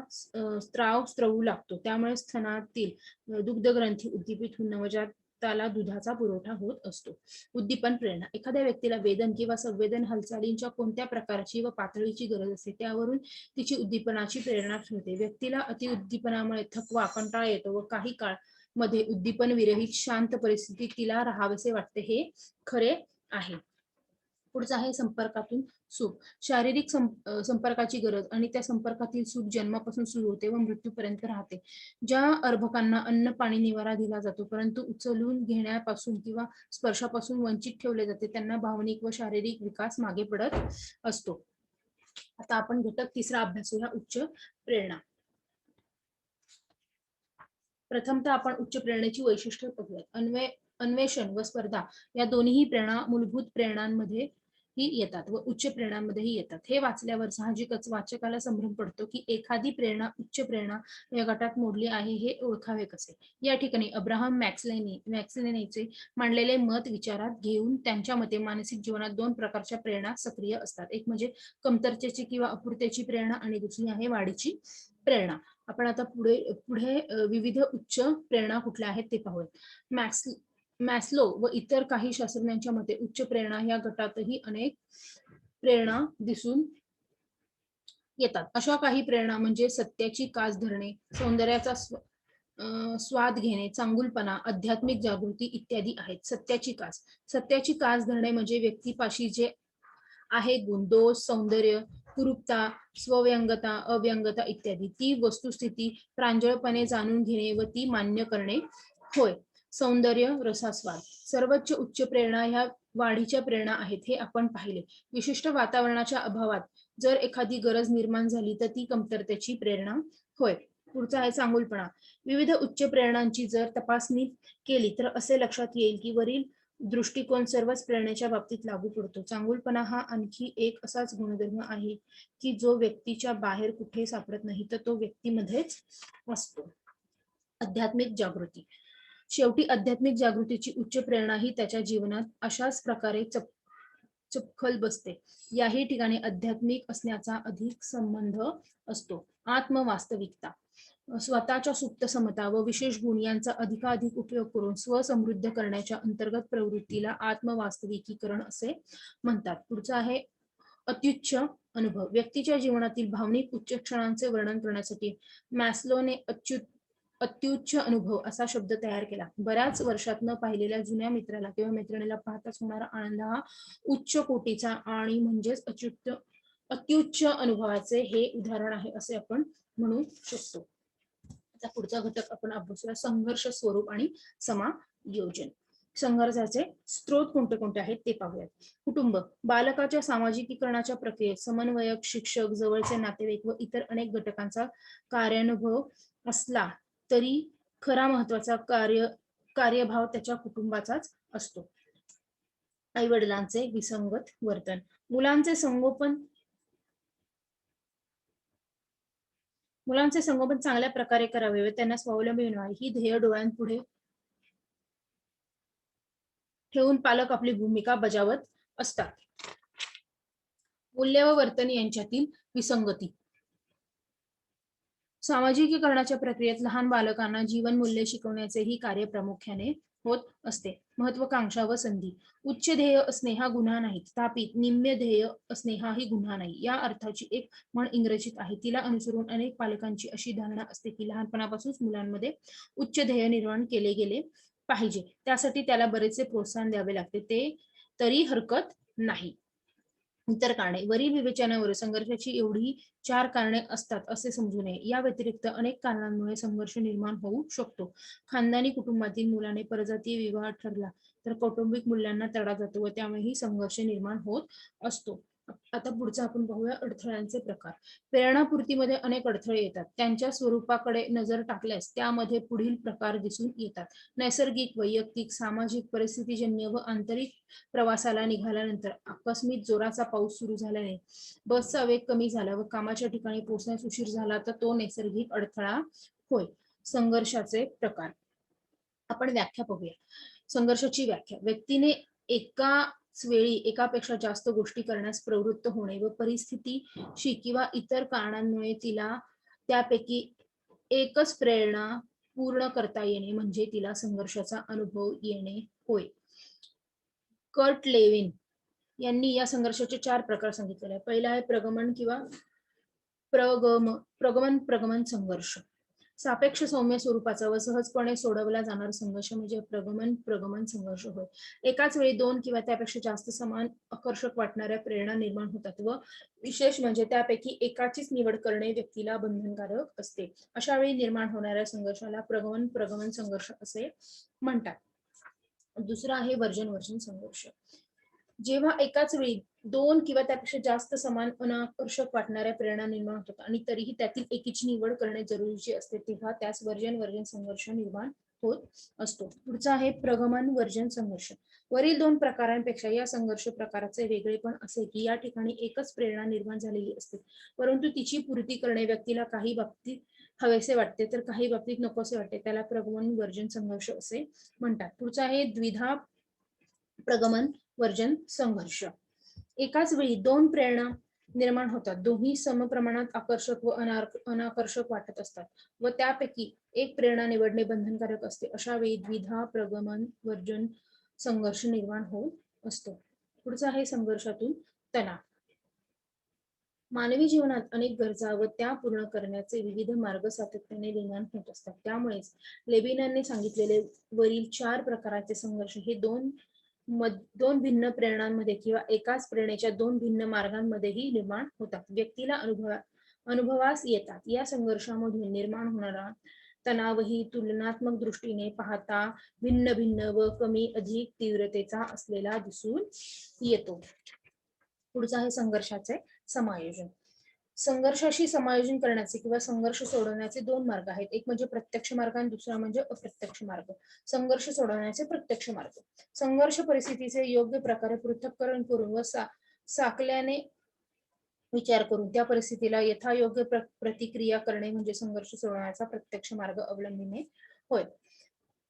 स्त्राव स्त्रवू लागतो. त्यामुळे स्तनातील दुग्धग्रंथी उद्दीपित होऊन नवजाताला दुधाचा पुरवठा होत असतो. उद्दीपन प्रेरणा. एखाद्या व्यक्तीला वेदन किंवा संवेदन हालचालींच्या कोणत्या प्रकारची व पातळीची गरज असते त्यावरून तिची उद्दीपनाची प्रेरणा ठरते. व्यक्तीला अतिउद्दीपनामुळे थकवा, कंटाळा येतो व काही काळ मध्ये उद्दीपन विरहित शांत परिस्थितीत तिला राहावेसे वाटते, हे खरे आहे. पुढचा आहे संपर्कातून सुख. शारीरिक संपर्काची गरज आणि त्या संपर्कातील सुख जन्मापासून सुरू होते व मृत्यूपर्यंत राहते. ज्या अर्भकांना अन्न, पाणी, निवारा दिला जातो परंतु उचलून घेण्यापासून किंवा स्पर्शापासून वंचित ठेवले जाते त्यांना भावनिक व शारीरिक विकास मागे पडत असतो. आता आपण घटक तिसरा अभ्यासूया, उच्च प्रेरणा. प्रथमतः आपण उच्च प्रेरणेची वैशिष्ट्ये बघूया. अन्वेषण व स्पर्धा या दोन्ही प्रेरणा मूलभूत प्रेरणांमध्ये ही येतात व उच्च प्रेरणांमध्येही येतात. हे वाचल्यावर साहजिकच वाचकाला संभ्रम पडतो की एखादी प्रेरणा उच्च प्रेरणा या गटात मोडली आहे हे ओळखावे कसे. या ठिकाणी अब्राहम मॅक्सलेनीचे मांडलेले मत विचारात घेऊन त्यांच्या मते मानसिक जीवनात 2 प्रकारच्या प्रेरणा सक्रिय असतात. एक म्हणजे कमतरतेची किंवा अपूर्तेची प्रेरणा आणि दुसरी आहे वाढीची प्रेरणा. आपण आता पुढे विविध उच्च प्रेरणा कुठल्या आहेत ते पाहूया. मॅस्लो व इतर काही शास्त्रज्ञांच्या मते उच्च प्रेरणा या गटातही अनेक प्रेरणा दिसून येतात. अशा काही प्रेरणा म्हणजे सत्याची कास धरणे, सौंदर्याचा स्वाद घेणे, चांगुलपणा, आध्यात्मिक जागृती इत्यादी आहेत. सत्याची कास धरणे म्हणजे व्यक्तीपाशी जे आहे गुण, दोष, सौंदर्य, कुरूपता, स्वव्यंगता, अव्यंगता इत्यादी ती वस्तुस्थिती प्रांजळपणे जाणून घेणे व ती मान्य करणे होय. सौंदर्य, रसास्वाद. सर्वोच्च उच्च प्रेरणा ह्या वाढीच्या प्रेरणा आहेत हे आपण पाहिले. विशिष्ट वातावरणाच्या अभावात जर एखादी गरज निर्माण झाली तर ती कमतरतेची प्रेरणा होय. पुढचा आहे चांगुलपणा. विविध उच्च प्रेरणांची जर तपासणी केली तर असे लक्षात येईल की वरील दृष्टिकोन सर्वच प्रेरणेच्या बाबतीत लागू पडतो. चांगुलपणा हा आणखी एक असाच गुणधर्म आहे की जो व्यक्तीच्या बाहेर कुठे सापडत नाही तर तो व्यक्तीमध्येच असतो. आध्यात्मिक जागृती. शेवटी आध्यात्मिक जागृतीची उच्च प्रेरणा ही त्याच्या जीवनात अशाच प्रकारे चपखल बसते. याही ठिकाणी आध्यात्मिक असण्याचा अधिक संबंध असतो. आत्मवास्तविकता. स्वतःच्या सुप्त समता व विशेष गुण यांचा अधिकाधिक उपयोग करून स्वसमृद्ध करण्याच्या अंतर्गत प्रवृत्तीला आत्मवास्तविकीकरण असे म्हणतात. पुढचं आहे अत्युच्च अनुभव. व्यक्तीच्या जीवनातील भावनिक उच्च क्षणांचे वर्णन करण्यासाठी मॅस्लोने अत्युच्च अनुभव असा शब्द तयार केला. बऱ्याच वर्षात न पाहिलेल्या जुन्या मित्राला किंवा मैत्रिणीला पाहताच होणारा आनंद हा उच्च कोटीचा आणि म्हणजेच अत्युच्च अनुभवाचे हे उदाहरण आहे असे आपण म्हणू शकतो. आता पुढचा घटक आपण अभ्यासूया संघर्ष स्वरूप आणि समायोजन. संघर्षाचे स्रोत कोणते कोणते आहेत ते पाहूयात. कुटुंब. बालकाच्या सामाजिकीकरणाच्या प्रक्रियेत समन्वयक, शिक्षक, जवळचे नातेवाईक व इतर अनेक घटकांचा कार्यानुभव असला तरी खरा महत्वाचा कार्यभाव त्याच्या कुटुंबाचाच असतो. आई वडिलांचे विसंगत वर्तन. मुलांचे संगोपन चांगल्या प्रकारे करावे व त्यांना स्वावलंबी बनवावे ही ध्येय डोळ्यांपुढे ठेवून पालक आपली भूमिका बजावत असतात. मूल्य व वर्तन यांच्यातील विसंगती. सामाजिकीकरणाच्या प्रक्रियेत लहान बालकांना जीवन मूल्य शिकवण्याचे ही कार्य प्रामुख्याने होत असते. महत्वाकांक्षा व संधी. उच्च ध्येय असणे हा गुन्हा नाही, तथापि निम्न ध्येय असणे हाही गुन्हा नाही या अर्थाची एक म्हण इंग्रजीत आहे. तिला अनुसरून अनेक पालकांची अशी धारणा असते की लहानपणापासूनच मुलांमध्ये उच्च ध्येय निर्माण केले गेले पाहिजे. त्यासाठी त्याला बरेचसे प्रोत्साहन द्यावे लागते. ते तरी हरकत नाही. इतर कारणे. वरील विवेचनावर संघर्षाची एवढी 4 कारणे असतात असे समजू नये. या व्यतिरिक्त अनेक कारणांमुळे संघर्ष निर्माण होऊ शकतो. खानदानी कुटुंबातील मुलाने परजातीय विवाह ठरला तर कौटुंबिक मूल्यांना तडा जातो व त्यामुळेही संघर्ष निर्माण होत असतो. आता पुढचा आपण पाहूया अडथळ्यांचे प्रकार. प्रेरणापूर्तीमध्ये अनेक अडथळे येतात. त्यांच्या स्वरूपाकडे नजर टाकल्यास त्यामध्ये पुढील प्रकार दिसून येतात. नैसर्गिक, वैयक्तिक, सामाजिक, परिस्थितीजन्य व आंतरिक. प्रवासाला निघाल्यानंतर आकस्मिक जोराचा पाऊस सुरू झाल्याने बसचा वेग कमी झाला व कामाच्या ठिकाणी पोहोचण्यास उशीर झाला तर तो नैसर्गिक अडथळा होय. संघर्षाचे प्रकार. आपण व्याख्या पाहूया. संघर्षाची व्याख्या. व्यक्तीने एकाच वेळी एकापेक्षा जास्त गोष्टी करण्यास प्रवृत्त होणे व परिस्थितीशी किंवा इतर कारणांमुळे तिला त्यापैकी एकच प्रेरणा पूर्ण करता येणे म्हणजे तिला संघर्षाचा अनुभव येणे होय. कर्ट लेविन यांनी या संघर्षाचे 4 प्रकार सांगितलेले आहे. पहिला आहे प्रगमन किंवा प्रगमन संघर्ष. सापेक्ष सौम्य स्वरूपाचा व सहजपणे सोडवला जाणारा संघर्ष म्हणजे प्रगमन संघर्ष होय. एकाच वेळी 2 किंवा त्यापेक्षा जास्त समान आकर्षक वाटणाऱ्या प्रेरणा निर्माण होतात व विशेष म्हणजे त्यापैकी एकाचीच निवड करणे व्यक्तीला बंधनकारक असते. अशा वेळी निर्माण होणाऱ्या संघर्षाला प्रगमन संघर्ष असे म्हणतात. दुसरा आहे वर्जन संघर्ष. जेव्हा एकाच वेळी 2 किंवा त्यापेक्षा जास्त समान अनाकर्षक वाटणाऱ्या प्रेरणा निर्माण होतात आणि तरीही त्यातील एकीची निवड करणे जरुरीचे असते तेव्हा त्यास वर्जन संघर्ष निर्माण होत असतो. पुढचा आहे प्रगमन वर्जन संघर्ष. वरील 2 प्रकारांपेक्षा या संघर्ष प्रकाराचे वेगळेपण असे की या ठिकाणी एकच प्रेरणा निर्माण झालेली असते परंतु तिची पूर्ती करणे व्यक्तीला काही बाबतीत हवेसे वाटते तर काही बाबतीत नकोसे वाटते. त्याला प्रगमन वर्जन संघर्ष असे म्हणतात. पुढचा आहे द्विधा प्रगमन वर्जन संघर्ष. एकाच वेळी 2 प्रेरणा निर्माण होतात. दोन्ही समप्रमाणात आकर्षक व अनाकर्षक वाटत असतात व त्यापैकी एक प्रेरणा निवडणे बंधनकारक असते. अशा वेळी द्विधा प्रगमन वर्जन संघर्ष निर्माण होत असतो. पुढचा आहे संघर्षातून तणाव. मानवी जीवनात अनेक गरजा व त्या पूर्ण करण्याचे विविध मार्ग सातत्याने निर्माण होत असतात. त्यामुळेच लेविनांनी सांगितलेले वरील 4 प्रकारचे संघर्ष हे दोन भिन्न प्रेरणांमध्ये किंवा एकाच प्रेरणेच्या 2 भिन्न मार्गांमध्येही निर्माण होतात. व्यक्तीला अनुभवास येतात. या संघर्षामधून निर्माण होणारा तणावही तुलनात्मक दृष्टीने पाहता भिन्न व कमी अधिक तीव्रतेचा असलेला दिसून येतो. पुढचं आहे संघर्षाचे समायोजन. संघर्षाशी समायोजन करण्याचे किंवा संघर्ष सोडवण्याचे दोन मार्ग आहेत. एक म्हणजे प्रत्यक्ष मार्ग आणि दुसरा म्हणजे अप्रत्यक्ष मार्ग. संघर्ष सोडवण्याचे प्रत्यक्ष मार्ग. संघर्ष परिस्थितीचे योग्य प्रकारे पृथक्करण करून व साकल्याने विचार करून त्या परिस्थितीला यथायोग्य प्रतिक्रिया करणे म्हणजे संघर्ष सोडवण्याचा प्रत्यक्ष मार्ग अवलंबिणे होय.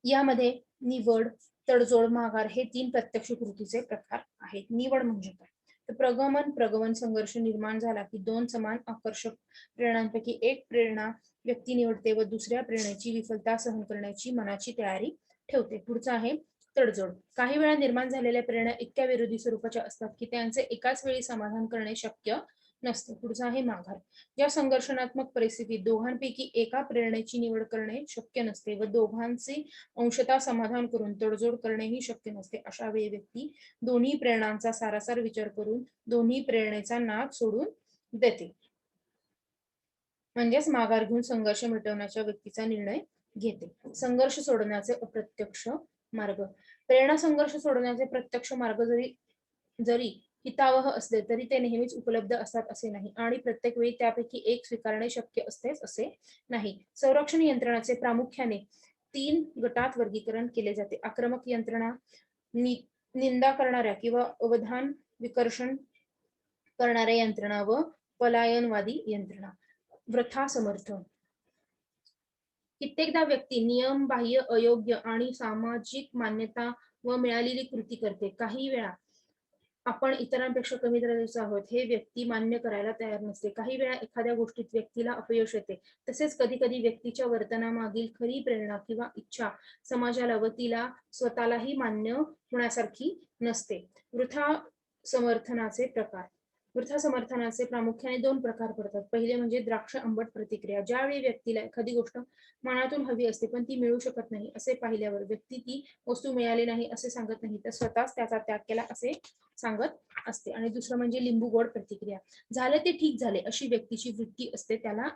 यामध्ये निवड, तडजोड, माघार हे 3 प्रत्यक्ष कृतीचे प्रकार आहेत. निवड म्हणजे काय? तर प्रगमन संघर्ष निर्माण झाला की 2 समान आकर्षक प्रेरणांपैकी एक प्रेरणा व्यक्ती निवडते व दुसऱ्या प्रेरणेची विफलता सहन करण्याची मनाची तयारी ठेवते. पुढचं आहे तडजोड. काही वेळा निर्माण झालेल्या प्रेरणा इतक्या विरोधी स्वरूपाच्या असतात की त्यांचे एकाच वेळी समाधान करणे शक्य नसते. पुढचं आहे माघार. या संघर्षणात्मक परिस्थितीत दोघांपैकी एका प्रेरणेची निवड करणे शक्य नसते व दोघांचे अंशतः समाधान करून तडजोड करणेही शक्य नसते. अशा वेळी व्यक्ती दोन्ही प्रेरणांचा सारासार विचार करून दोन्ही प्रेरणेचा नाद सोडून देते. म्हणजेच माघार घेऊन संघर्ष मिटवण्याच्या व्यक्तीचा निर्णय घेते. संघर्ष सोडवण्याचे अप्रत्यक्ष मार्ग. प्रेरणा संघर्ष सोडवण्याचे प्रत्यक्ष मार्ग जरी हितावह असले तरी ते नेहमीच उपलब्ध असतात असे नाही आणि प्रत्येक वेळी त्यापैकी एक स्वीकारणे शक्य असतेच असे नाही. संरक्षण यंत्रणाचे प्रामुख्याने 3 गटात वर्गीकरण केले जाते. आक्रमक यंत्रणा, निंदा करणाऱ्या किंवा अवधान विकर्षण करणाऱ्या यंत्रणा व पलायनवादी यंत्रणा. वृथा समर्थन. कित्येकदा व्यक्ती नियम बाह्य, अयोग्य आणि सामाजिक मान्यता व मिळालेली कृती करते. काही वेळा आपण इतरांपेक्षा कमी दर्जाचे आहोत हे व्यक्ती मान्य करायला तयार नसते. काही वेळा एखाद्या गोष्टीत व्यक्तीला अपयश येते. तसेच कधी कधी व्यक्तीच्या वर्तनामागील खरी प्रेरणा किंवा इच्छा समाजाला व तिला स्वतःलाही मान्य होण्यासारखी नसते. वृथा समर्थनाचे प्रकार. वृथा समर्थनाचे प्रामुख्याने 2 प्रकार पडतात. पहिले म्हणजे द्राक्ष आंबट प्रतिक्रिया. ज्यावेळी व्यक्तीला एखादी गोष्ट मनातून हवी असते पण ती मिळू शकत नाही असे पाहिल्यावर व्यक्ती ती वस्तू मिळाली नाही असे सांगत नाही तर स्वतःच त्याचा त्याग केला असे सांगत असते. आणि दुसरं म्हणजे लिंबू गोड प्रतिक्रिया. झाले ते ठीक झाले अशी व्यक्तीची वृत्ती असते त्याला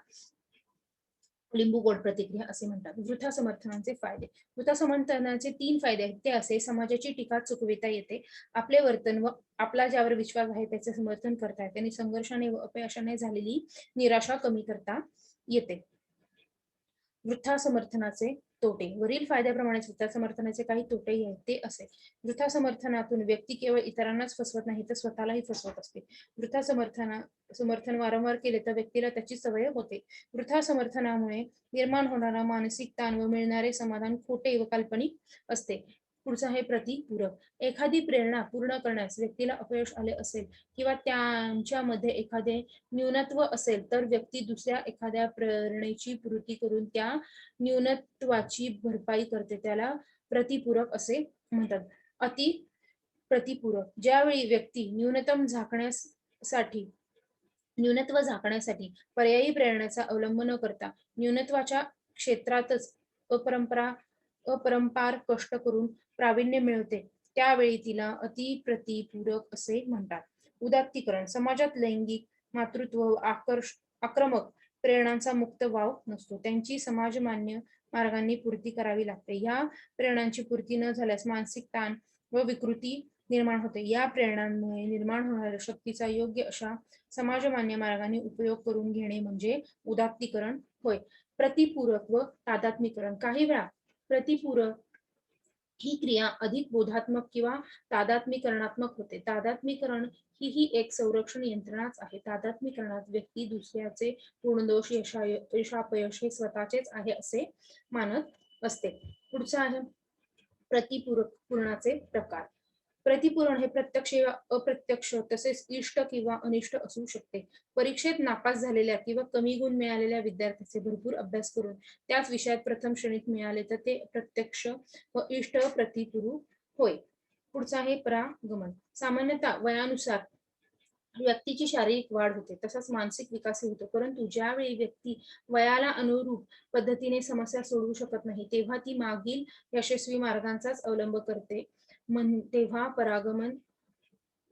लिंबू गोड प्रतिक्रिया असे म्हणतात. वृथा समर्थनाचे फायदे. वृथा समर्थनाचे 3 फायदे आहेत. ते असे: समाजाची टीका चुकविता येते, आपले वर्तन व आपला ज्यावर विश्वास आहे त्याचे समर्थन करता येते आणि संघर्षाने व अपयशाने झालेली निराशा कमी करता येते. वृथा समर्थनाचे तोटे. वरील फायद्याप्रमाणेच वृथा समर्थनाचे काही तोटेही आहेत. ते असे: वृथा समर्थनातून व्यक्ती केवळ इतरांनाच फसवत नाही तर स्वतःलाही फसवत असते. वृथा समर्थन वारंवार केले तर व्यक्तीला त्याची सवय होते. वृथा समर्थनामुळे निर्माण होणारा मानसिक ताण व मिळणारे समाधान खोटे व काल्पनिक असते. पुढचं आहे प्रतिपूरक. एखादी प्रेरणा पूर्ण करण्यास व्यक्तीला अपयश आले असेल किंवा त्यांच्यामध्ये एखादे न्यूनत्व असेल तर व्यक्ती दुसऱ्या एखाद्या प्रेरणेची पूर्ती करून त्या न्यूनत्वाची भरपाई करते. त्याला प्रतिपूरक असे म्हणतात. अति प्रतिपूरक. ज्यावेळी व्यक्ती न्यूनत्व झाकण्यासाठी पर्यायी प्रेरणेचा अवलंब न करता न्यूनत्वाच्या क्षेत्रातच अपरंपार कष्ट करून प्रावीण्य मिळवते त्यावेळी तिला अतिप्रतिपूरक असे म्हणतात. उदात्तीकरण. समाजात लैंगिक, मातृत्व व आक्रमक प्रेरणांचा मुक्त वाव नसतो. त्यांची समाजमान्य मार्गांनी पूर्ती करावी लागते. या प्रेरणांची पूर्ती न झाल्यास मानसिक ताण व विकृती निर्माण होते. या प्रेरणांमुळे निर्माण होणाऱ्या शक्तीचा योग्य अशा समाजमान्य मार्गाने उपयोग करून घेणे म्हणजे उदात्तीकरण होय. प्रतिपूरक व तादात्म्यकरण. काही वेळा प्रतिपूरक ही क्रिया अधिक बोधात्मक किंवा तादात्म्यकरणात्मक होते. तादात्म्यकरण ही एक संरक्षण यंत्रणाच आहे. तादात्म्यकरणात व्यक्ती दुसऱ्याचे पूर्णदोष, यशापयश हे स्वतःचेच आहे असे मानत असते. पुढचं आहे प्रतिपूरणाचे प्रकार. प्रतिपूरण हे प्रत्यक्ष किंवा अप्रत्यक्ष तसेच इष्ट किंवा अनिष्ट असू शकते. परीक्षेत नापास झालेल्या किंवा कमी गुण मिळालेल्या विद्यार्थ्याचे भरपूर अभ्यास करून त्याच विषयात प्रथम श्रेणीत मिळाले तर ते प्रत्यक्ष व इष्ट प्रतिपूरक होय. पुढचा आहे परागमन. सामान्यतः वयानुसार व्यक्तीची शारीरिक वाढ होते तसाच मानसिक विकासही होतो. परंतु ज्यावेळी व्यक्ती वयाला अनुरूप पद्धतीने समस्या सोडवू शकत नाही तेव्हा ती मागील यशस्वी मार्गांचाच अवलंब करते तेव्हा परागमन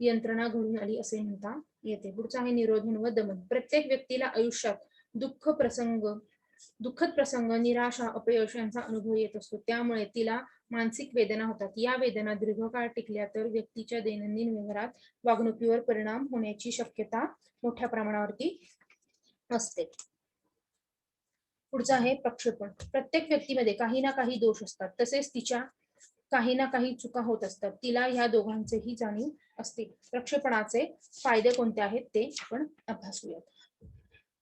यंत्रणा घडून आली असे म्हणता येते. पुढचा आहे निरोधन व दमन. प्रत्येक व्यक्तीला आयुष्यात दुःखद प्रसंग, निराशा, अपयश यांचा अनुभव येत असतो. त्यामुळे तिला मानसिक वेदना होतात. या वेदना दीर्घकाळ टिकल्या तर व्यक्तीच्या दैनंदिन व्यवहारात, वागणुकीवर परिणाम होण्याची शक्यता मोठ्या प्रमाणावरती असते. पुढचं आहे प्रक्षेपण. प्रत्येक व्यक्तीमध्ये काही ना काही दोष असतात, तसेच तिच्या काही ना काही चुका होत असतात. तिला ह्या दोघांचेही जाणीव असते. प्रक्षेपणाचे फायदे कोणते आहेत ते आपण अभ्यासूयात.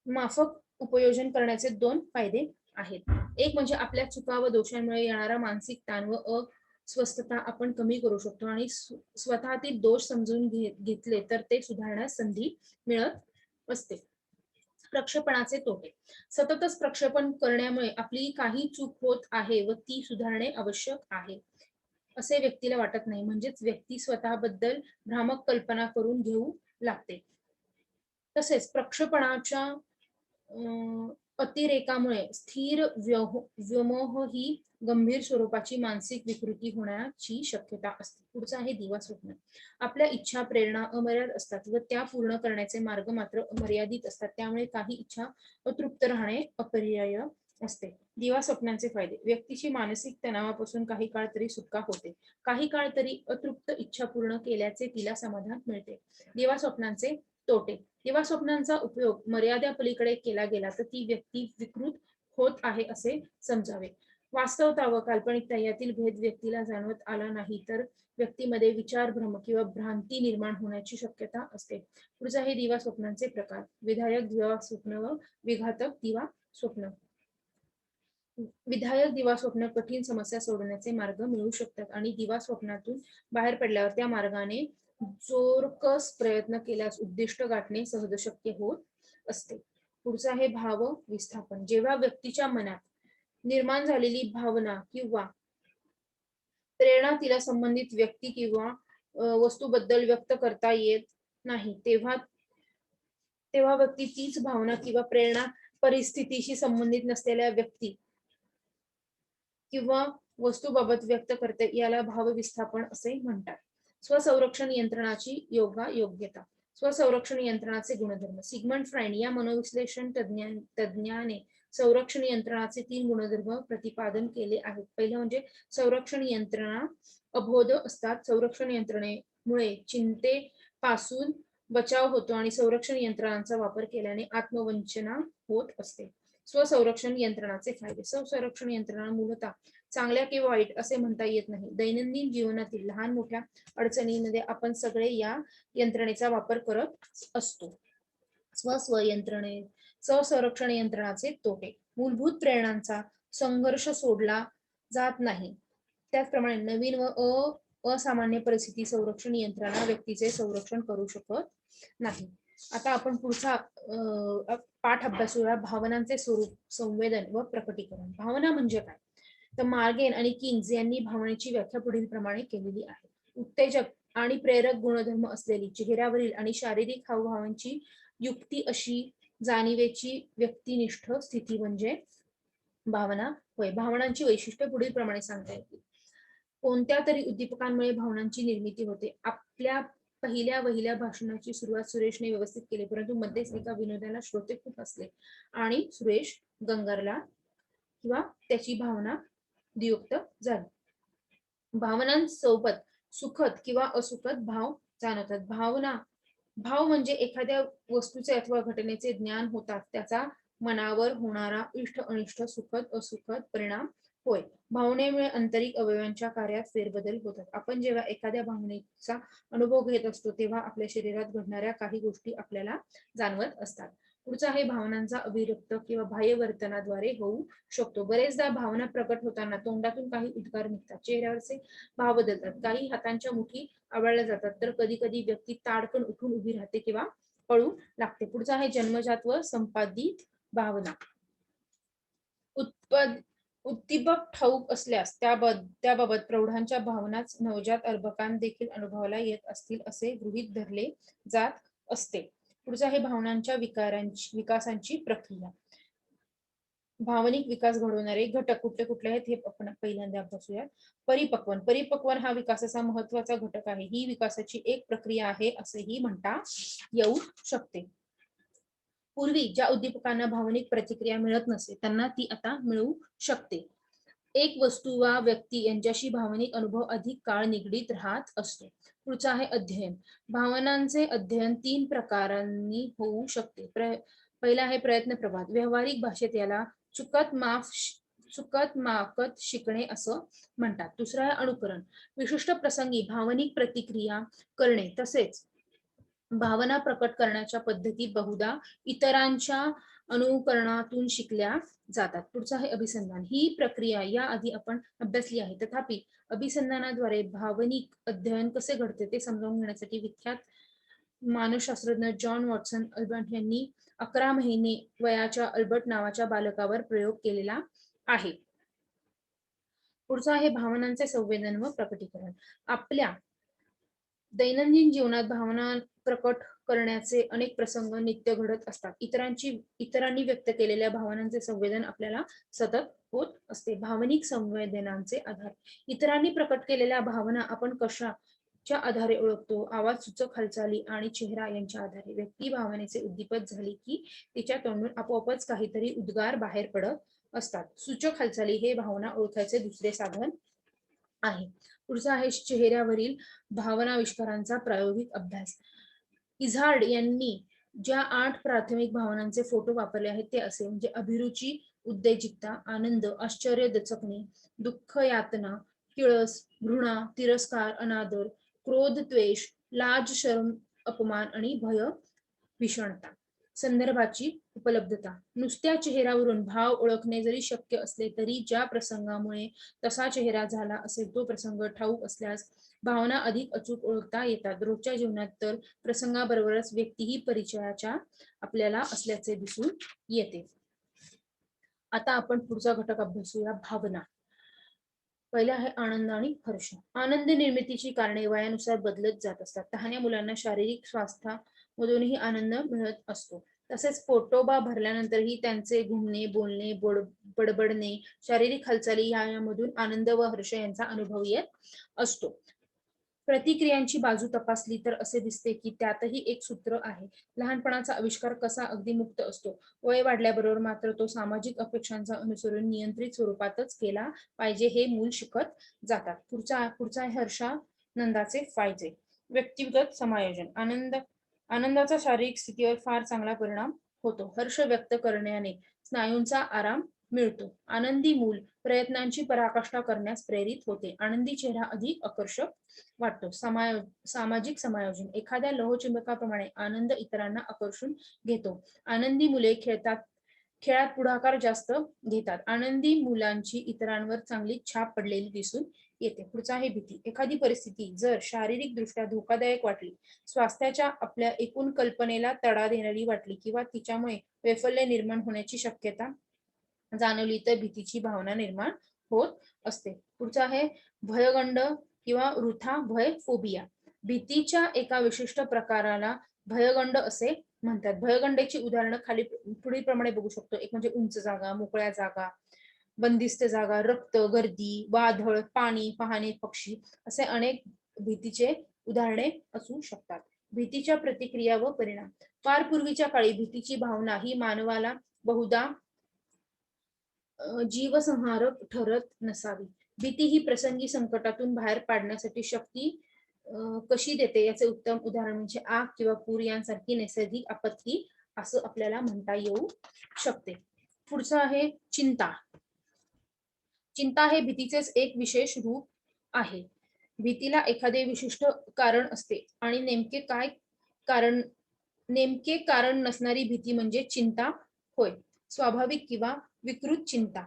माफक उपयोजन करण्याचे 2 फायदे आहेत. एक म्हणजे आपल्या चुका व दोषांमुळे येणारा मानसिक ताण व अस्वस्थता आपण कमी करू शकतो आणि स्वतःतील दोष समजून घेतले तर ते सुधारण्यास संधी मिळत असते. प्रक्षेपणाचे तोटे. सततच प्रक्षेपण करण्यामुळे आपली काही चूक होत आहे व ती सुधारणे आवश्यक आहे असे व्यक्तीला वाटत नाही. म्हणजेच व्यक्ती स्वतःबद्दल भ्रामक कल्पना करून घेऊ लागते. तसेच प्रक्षेपणाच्या अतिरेकामुळे स्थिर व्योमोह ही गंभीर स्वरूपाची मानसिक विकृती होण्याची शक्यता असते. पुढचं आहे दिवा स्वप्न. आपल्या इच्छा प्रेरणा अमर्याद असतात व त्या पूर्ण करण्याचे मार्ग मात्र मर्यादित असतात. त्यामुळे काही इच्छा अतृप्त राहणे अपरिहार्य असते. दिवा स्वप्नांचे फायदे. व्यक्तीची मानसिक तणावापासून काही काळ तरी सुटका होते. काही काळ तरी अतृप्त इच्छा पूर्ण केल्याचे तिला समाधान मिळते. दिवा स्वप्नांचे तोटे. दिवा स्वप्नांचा उपयोग मर्यादेपलीकडे केला गेला तर ती व्यक्ती विकृत होत आहे असे समजावे. वास्तवता व काल्पनिकता यातील भेद व्यक्तीला जाणवत आला नाही तर व्यक्तीमध्ये विचारभ्रम किंवा भ्रांती निर्माण होण्याची शक्यता असते. पुढचा हे दिवा स्वप्नांचे प्रकार. विधायक दिवा स्वप्न व विघातक दिवा स्वप्न. विधायक दिवा स्वप्न कठीण समस्या सोडवण्याचे मार्ग मिळू शकतात आणि दिवा स्वप्नातून बाहेर पडल्यावर त्या मार्गाने जोरकस प्रयत्न केल्यास उद्दिष्ट गाठणे सहज शक्य होत असते. पुढचा आहे भाव विस्थापन. जेव्हा व्यक्तीच्या मनात निर्माण झालेली भावना किंवा प्रेरणा तिला संबंधित व्यक्ती किंवा वस्तूबद्दल व्यक्त करता येत नाही तेव्हा व्यक्ती तीच भावना किंवा प्रेरणा परिस्थितीशी संबंधित नसलेल्या व्यक्ती किंवा वस्तूबाबत व्यक्त करते. याला भाव विस्थापन असे म्हणतात. स्वसंरक्षण यंत्रणाची योग्यता. स्वसंरक्षण यंत्रणाचे गुणधर्म. सिगमंड फ्राइड या मनोविश्लेषण तज्ञाने संरक्षण यंत्रणाचे 3 गुणधर्म प्रतिपादन केले आहेत. पहिलं म्हणजे संरक्षण यंत्रणा अबोध असतात. संरक्षण यंत्रणेमुळे चिंतेपासून बचाव होतो आणि संरक्षण यंत्रणांचा वापर केल्याने आत्मवंचना होत असते. स्वसंरक्षण यंत्रणाचे फायदे. स्वसंरक्षण यंत्रणा मूलतः चांगल्या किंवा वाईट असे म्हणता येत नाही. दैनंदिन जीवनातील लहान मोठ्या अडचणींमध्ये आपण सगळे या यंत्रणेचा वापर करत असतो. स्वसंरक्षण यंत्रणाचे तोटे. मूलभूत प्रेरणांचा संघर्ष सोडला जात नाही. त्याचप्रमाणे नवीन व असामान्य परिस्थिती संरक्षण यंत्रणा व्यक्तीचे संरक्षण करू शकत नाही. आता आपण पुढचा पाठ अभ्यासूया. भावनांचे स्वरूप, संवेदन व प्रकटीकरण. भावना म्हणजे काय? तर मार्गेन आणि किंग्ज यांनी भावनेची व्याख्या पुढील प्रमाणे केलेली आहे. उत्तेजक आणि प्रेरक गुणधर्म असलेली चेहऱ्यावरील आणि शारीरिक हावभावांची युक्ती अशी जाणीवेची व्यक्तिनिष्ठ स्थिती म्हणजे भावना होय. भावनांची वैशिष्ट्ये पुढील प्रमाणे सांगता येतील. कोणत्या तरी उद्दीपकांमुळे भावनांची निर्मिती होते. आपल्या पहिल्या भाषणाची सुरुवात सुरेशने व्यवस्थित केली, परंतु मध्येच एका विनोदाला श्रोते खूप हसले आणि सुरेश गंगारला किंवा त्याची भावना द्वियुक्त झाली. भावनांसोबत सुखद किंवा असुखद भाव जाणवतात. भाव म्हणजे एखाद्या वस्तूचे अथवा घटनेचे ज्ञान होतात त्याचा मनावर होणारा इष्ट अनिष्ट सुखद असुखद परिणाम होय. भावनेमुळे आंतरिक अवयवांच्या कार्यात फेरबदल होतात. आपण जेव्हा एखाद्या भावनेचा अनुभव घेत असतो तेव्हा आपल्या शरीरात घडणाऱ्या काही गोष्टी आपल्याला जाणवत असतात. पुढचा आहे भावनांचा अभिव्यक्त किंवा बाह्य वर्तनाद्वारे होऊ शकतो. बरेचदा भावना प्रकट होताना तोंडातून काही उद्गार निघतात, चेहऱ्यावरचे भाव बदलतात, काही हातांच्या मुठी आवळल्या जातात, तर कधी कधी व्यक्ती ताडकन उठून उभी राहते किंवा पळू लागते. पुढचा आहे जन्मजात व संपादित भावना. उद्दीपक ठाऊक असल्यास त्याबाबत प्रौढांच्या भावनाच नवजात अर्भकांना देखील अनुभवाला येत असतील असे गृहीत धरले जात असते. पुढचा आहे भावनांच्या विकासांची प्रक्रिया. भावनिक विकास घडवणारे घटक कुठले कुठले आहेत हे आपण पहिल्यांदा अभ्यासूया. परिपक्वन हा विकासाचा महत्वाचा घटक आहे. ही विकासाची एक प्रक्रिया आहे असेही म्हणता येऊ शकते. पूर्वी ज्या उद्दीपकांना भावनिक प्रतिक्रिया मिळत नसे त्यांना ती आता मिळू शकते. एक वस्तू वा व्यक्ती यांच्याशी भावनिक अनुभव अधिक काळ निगडीत राहत असतो. पुढचा आहे अध्ययन. भावनांचे अध्ययन 3 प्रकारांनी होऊ शकते. पहिला आहे प्रयत्न प्रवाद. व्यावहारिक भाषेत याला चुकत माकत शिकणे असं म्हणतात. दुसरा आहे अनुकरण. विशिष्ट प्रसंगी भावनिक प्रतिक्रिया करणे तसेच भावना प्रकट करण्याच्या पद्धती बहुधा इतरांच्या अनुकरणातून शिकल्या जातात. पुढचं आहे अभिसंधान. ही प्रक्रिया याआधी आपण अभ्यासली आहे. तथापि अभिसंधानाद्वारे भावनिक अध्ययन कसे घडते ते समजावून घेण्यासाठी विख्यात मानसशास्त्रज्ञ जॉन वॉटसन अल्बर्ट यांनी 11 महिने वयाच्या अल्बर्ट नावाच्या बालकावर प्रयोग केलेला आहे. पुढचं आहे भावनांचे संवेदन व प्रकटीकरण. आपल्या दैनंदिन जीवनात भावना प्रकट करण्याचे अनेक प्रसंग नित्य घडत असतात. इतरांनी व्यक्त केलेल्या भावनांचे संवेदन आपल्याला सतत होत असते. भावनिक संवेदनांचे आधार. इतरांनी प्रकट केलेल्या भावना आपण कशाच्या आधारे ओळखतो? आवाज, सूचक हालचाली आणि चेहरा यांच्या आधारे. व्यक्ती भावनेचे उद्दीपित झाली की तिच्या तोंडून आपोआपच काहीतरी उद्गार बाहेर पडत असतात. सूचक हालचाली हे भावना ओळखायचे दुसरे साधन आहे. पुढचा आहे चेहऱ्यावरील भावनाविष्कारांचा प्रायोगिक अभ्यास. इझार्ड यांनी ज्या 8 प्राथमिक भावनांचे फोटो वापरले आहेत ते असे म्हणजे अभिरुची, उत्तेजितता, आनंद, आश्चर्य, दचकणे, दुःख, यातना, किळस, घृणा, तिरस्कार, अनादर, क्रोध, द्वेष, लाज, शरम, अपमान आणि भय, भीषणता. संदर्भाची उपलब्धता. नुसत्या चेहऱ्यावरून भाव ओळखणे जरी शक्य असले तरी ज्या प्रसंगामुळे तसा चेहरा झाला असेल तो प्रसंग ठाऊक असल्यास भावना अधिक अचूक ओळखता येतात. रोजच्या जीवनात तर प्रसंगाबरोबरच व्यक्तीही परिचयाच्या आपल्याला असल्याचे दिसून येते. आता आपण पुढचा घटक अभ्यासूया, भावना. पहिला आहे आनंद आणि हर्ष. आनंद निर्मितीची कारणे वयानुसार बदलत जात असतात. लहान मुलांना शारीरिक स्वास्थ्यामधूनही आनंद मिळत असतो. तसेच पोटोबा भरल्यानंतरही त्यांचे घुमणे, बोलणे, बडबडणे, शारीरिक हालचाली यामधून आनंद व हर्ष यांचा अनुभव येत असतो. प्रतिक्रियांची बाजू तपासली तर असे दिसते की त्यातही एक सूत्र आहे. लहानपणाचा आविष्कार कसा अगदी मुक्त असतो. वय वाढल्याबरोबर मात्र तो सामाजिक अपेक्षांचा अनुसरून नियंत्रित स्वरूपातच केला पाहिजे हे मूल शिकत जातात. पुढचा आहे हर्षानंदाचे फायदे. व्यक्तिगत समायोजन. आनंदाचा शारीरिक स्थितीवर फार चांगला परिणाम होतो. हर्ष व्यक्त करण्याने स्नायूंचा आराम मिळतो. आनंदी मूल प्रयत्नांची पराकाष्ठा करण्यास प्रेरित होते. आनंदी चेहरा अधिक आकर्षक वाटतो. सामाजिक समायोजन. एखाद्या लोहचुंबकाप्रमाणे आनंद इतरांना आकर्षून घेतो. आनंदी मुले खेळात पुढाकार जास्त घेतात. आनंदी मुलांची इतरांवर चांगली छाप पडलेली दिसून येते. पुढचा आहे भीती. एखादी परिस्थिती जर शारीरिक दृष्ट्या धोकादायक वाटली, स्वास्थ्याच्या आपल्या एकूण कल्पनेला तडा देणारी वाटली किंवा तिच्यामुळे वैफल्य निर्माण होण्याची शक्यता जाणवली तर भीतीची भावना निर्माण होत असते. पुढचा आहे भयगंड किंवा वृथा भय, फोबिया. भीतीच्या एका विशिष्ट प्रकाराला भयगंड असे म्हणतात. भयगंडेची उदाहरणं खाली पुढीलप्रमाणे बघू शकतो. एक म्हणजे उंच जागा, मोकळ्या जागा, बंदिस्त जागा, रक्त, गर्दी, वादळ, पाणी, पाहणे, पक्षी असे अनेक भीतीचे उदाहरणे असू शकतात. भीतीच्या प्रतिक्रिया व परिणाम. फार पूर्वीच्या काळी भीतीची भावना ही मानवाला बहुधा जीवसंहारक ठरत नसावी. भीती ही प्रसंगी संकटातून बाहेर पाडण्यासाठी शक्ती कशी देते याचे उत्तम उदाहरण म्हणजे आग किंवा पूर यांसारखी नैसर्गिक आपत्ती असं आपल्याला म्हणता येऊ शकते. पुढचं आहे चिंता. चिंता हे भीतीचेच एक विशेष रूप आहे. भीतीला एखादे विशिष्ट कारण असते आणि नेमके कारण नसणारी भीती म्हणजे चिंता होय. स्वाभाविक किंवा विकृत चिंता.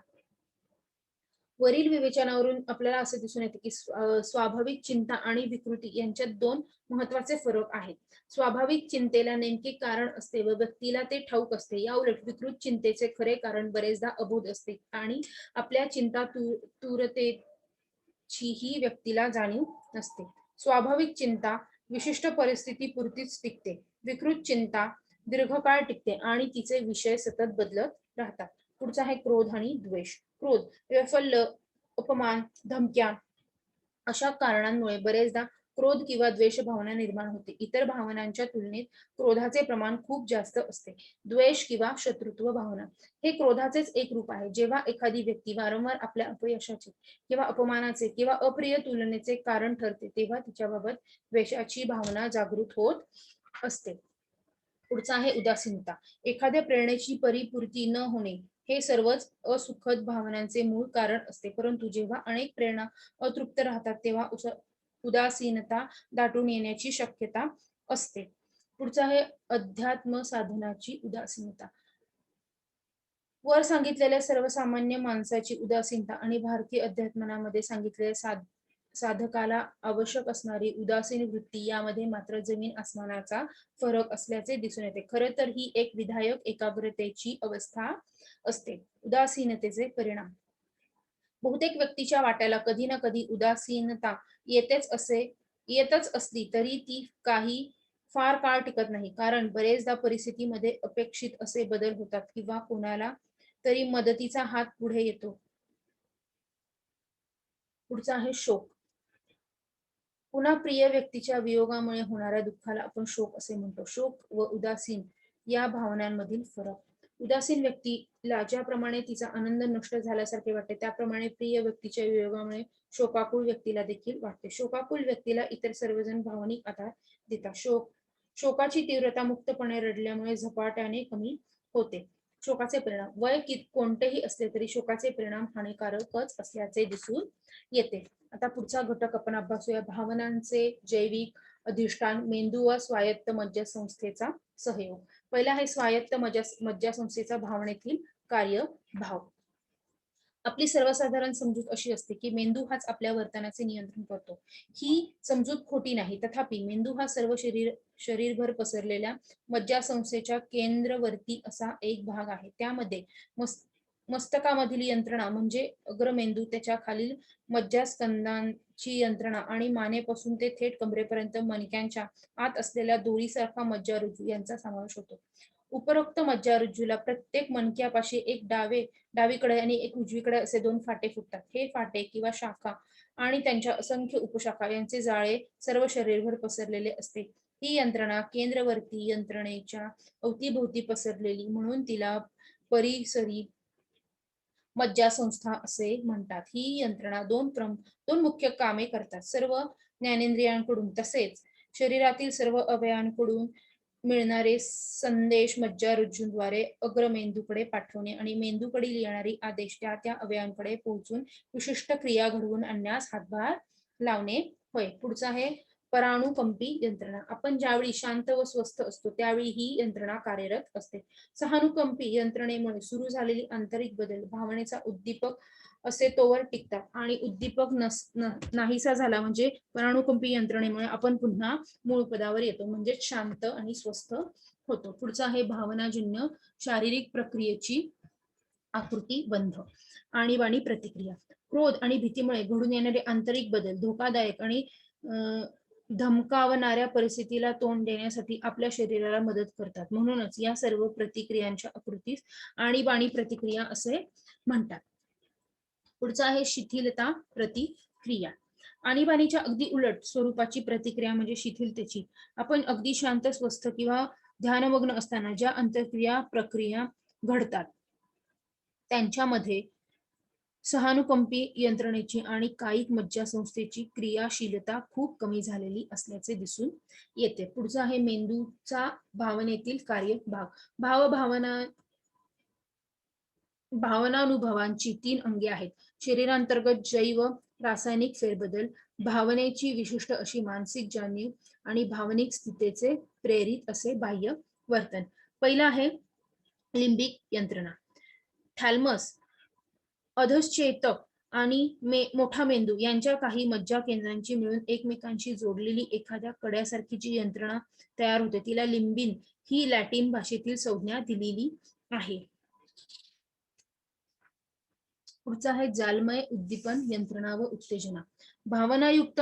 वरील विवेचनावरून आपल्याला असे दिसून येते की स्वाभाविक चिंता आणि विकृती यांच्यात 2 महत्वाचे फरक आहेत. स्वाभाविक चिंतेला नेमके कारण असते व व्यक्तीला ते ठाऊक असते. याउलट विकृत चिंतेचे खरे कारण बरेचदा अबोध असते आणि आपल्या चिंता तीव्रतेचीही व्यक्तीला जाणीव नसते. स्वाभाविक चिंता विशिष्ट परिस्थितीपुरतीच टिकते. विकृत चिंता दीर्घकाळ टिकते आणि तिचे विषय सतत बदलत राहतात. पुढचा आहे क्रोध आणि द्वेष. क्रोध, वैफल्य, अपमान, धमक्या अशा कारणांमुळे बरेचदा क्रोध किंवा द्वेष भावना निर्माण होते. इतर भावनांच्या तुलनेत क्रोधाचे प्रमाण खूप जास्त असते. द्वेष किंवा शत्रुत्व भावना हे क्रोधाचेच एक रूप आहे. जेव्हा एखादी व्यक्ती वारंवार आपल्या अपयशाचे किंवा अपमानाचे किंवा अप्रिय तुलनेचे कारण ठरते, तेव्हा तिच्याबाबत द्वेषाची भावना जागृत होत असते. पुढचा आहे उदासीनता. एखाद्या प्रेरणेची परिपूर्ती न होणे हे सर्वच असुखद भावनांचे मूळ कारण असते. परंतु जेव्हा अनेक प्रेरणा अतृप्त राहतात, तेव्हा उदासीनता दाटून येण्याची शक्यता असते. पुढचा आहे अध्यात्म साधनाची उदासीनता. वर सांगितलेल्या सर्वसामान्य माणसाची उदासीनता आणि भारतीय अध्यात्मनामध्ये सांगितलेल्या साधकाला आवश्यक असणारी उदासीन वृत्ती यामध्ये मात्र जमीन आसमानाचा फरक असल्याचे दिसून येते. खरं तर ही एक विधायक एकाग्रतेची अवस्था असते. उदासीनतेचे परिणाम. बहुतेक व्यक्तीच्या वाट्याला कधी ना कधी उदासीनता येतच असली तरी ती काही फार काळ टिकत नाही. कारण बरेचदा परिस्थितीमध्ये अपेक्षित असे बदल होतात किंवा कोणाला तरी मदतीचा हात पुढे येतो. पुढचा आहे शोक. पुन्हा प्रिय व्यक्तीच्या वियोगामुळे होणाऱ्या दुःखाला आपण शोक असे म्हणतो. शोक व उदासीन या भावनांमधील फरक. उदासीन व्यक्तीला ज्याप्रमाणे तिचा आनंद नष्ट झाल्यासारखे वाटते, त्याप्रमाणे प्रिय व्यक्तीच्या वियोगामुळे शोकाकुळ व्यक्तीला देखील वाटते. शोकाकुल व्यक्तीला इतर सर्वजण भावनिक आधार देतात. शोकाची तीव्रता मुक्तपणे रडल्यामुळे झपाट्याने कमी होते. शोकाचे परिणाम. वय कोणतेही असले तरी शोकाचे परिणाम हानिकारकच असल्याचे दिसून येते. आता पुढचा घटक आपण अभ्यासूया. भावनांचे जैविक अधिष्ठान, मेंदू व स्वायत्त मज्जासंस्थेचा सहयोग. पहिला आहे स्वायत्त मज्जासंस्थेचा भावनेतील कार्यभाव. आपली सर्वसाधारण समजूत अशी असते की मेंदू हाच आपल्या वर्तनाचे नियंत्रण करतो. ही समजूत खोटी नाही. तथापि मेंदू हा सर्व शरीरभर पसरलेल्या मज्जासंस्थेच्या केंद्रवर्ती असा एक भाग आहे. त्यामध्ये मस्तकामधील यंत्रणा म्हणजे अग्रमेंदू, त्याच्या खालील मज्जास्कंधांची यंत्रणा आणि मानेपासून ते थेट कमरेपर्यंत मणक्यांच्या आत असलेल्या दोरीसारखा मज्जारज्जू यांचा समावेश होतो. उपरोक्त मज्जारज्जूला प्रत्येक मणक्यापाशी एक डावीकडे आणि एक उजवीकडे असे 2 फाटे फुटतात. हे फाटे किंवा शाखा आणि त्यांच्या असंख्य उपशाखा यांचे जाळे सर्व शरीरभर पसरलेले असते. ही यंत्रणा केंद्रवर्ती यंत्रणेच्या अवतीभोवती पसरलेली म्हणून तिला परिसरी मज्जासंस्था असे म्हणतात. ही यंत्रणा दोन मुख्य कामे करतात. सर्व ज्ञानेंद्रियांकडून तसेच शरीरातील सर्व अवयवांकडून मिळणारे संदेश मज्जारज्जूद्वारे अग्रमेंदूकडे पाठवणे आणि मेंदूकडील येणारी आदेश त्या अवयवांकडे पोहोचून विशिष्ट क्रिया घडवून आणण्यास हातभार लावणे होय. पुढचा आहे परानुकंपी यंत्रणा. आपण ज्यावेळी शांत व स्वस्थ असतो त्यावेळी ही यंत्रणा कार्यरत असते. सहानुकंपी यंत्रणेमुळे सुरू झालेली आंतरिक बदल भावनेचा उद्दीपक असे तोवर टिकतात आणि उद्दीपक नाहीसा झाला म्हणजे परानुकंपी यंत्रणेमुळे आपण पुन्हा मूळ पदावर येतो, म्हणजे शांत आणि स्वस्थ होतो. पुढचा आहे भावनाजन्य शारीरिक प्रक्रियेची आकृती बंध. आणीबाणी प्रतिक्रिया. क्रोध आणि भीतीमुळे घडून येणारे आंतरिक बदल धोकादायक आणि धमकावणाऱ्या परिस्थितीला तोंड देण्यासाठी आपल्या शरीराला मदत करतात. म्हणूनच या सर्व प्रतिक्रियांच्या आकृतीस आणीबाणी प्रतिक्रिया असे म्हणतात. पुढचा आहे शिथिलता प्रतिक्रिया. आणीबाणीच्या अगदी उलट स्वरूपाची प्रतिक्रिया म्हणजे शिथिलतेची. आपण अगदी शांत, स्वस्थ किंवा ध्यानमग्न असताना ज्या अंतर्क्रिया प्रक्रिया घडतात त्यांच्यामध्ये सहानुकंपी यंत्रणेची आणि कायिक मज्जासंस्थेची क्रियाशीलता खूप कमी झालेली असल्याचे दिसून येते. पुढचा आहे मेंदूचा भावनेतील कार्यभाग. भावनानुभवांची 3 अंगे आहेत. शरीरांतर्गत जैव रासायनिक फेरबदल, भावनेची विशिष्ट अशी मानसिक जाणीव आणि भावनिक स्थितीचे प्रेरित असे बाह्य वर्तन. पहिला आहे लिंबिक यंत्रणा. थॅलमस, अधश्चेतक आणि मोठा मेंदू यांच्या काही मज्जा केंद्रांची मिळून एकमेकांशी जोडलेली एखाद्या कड्यासारखी जी यंत्रणा तयार होते तिला लिंबिन ही लॅटिन भाषेतील संज्ञा दिलेली आहे. पुढचा आहे जालमय उद्दीपन यंत्रणा व उत्तेजना. भावनायुक्त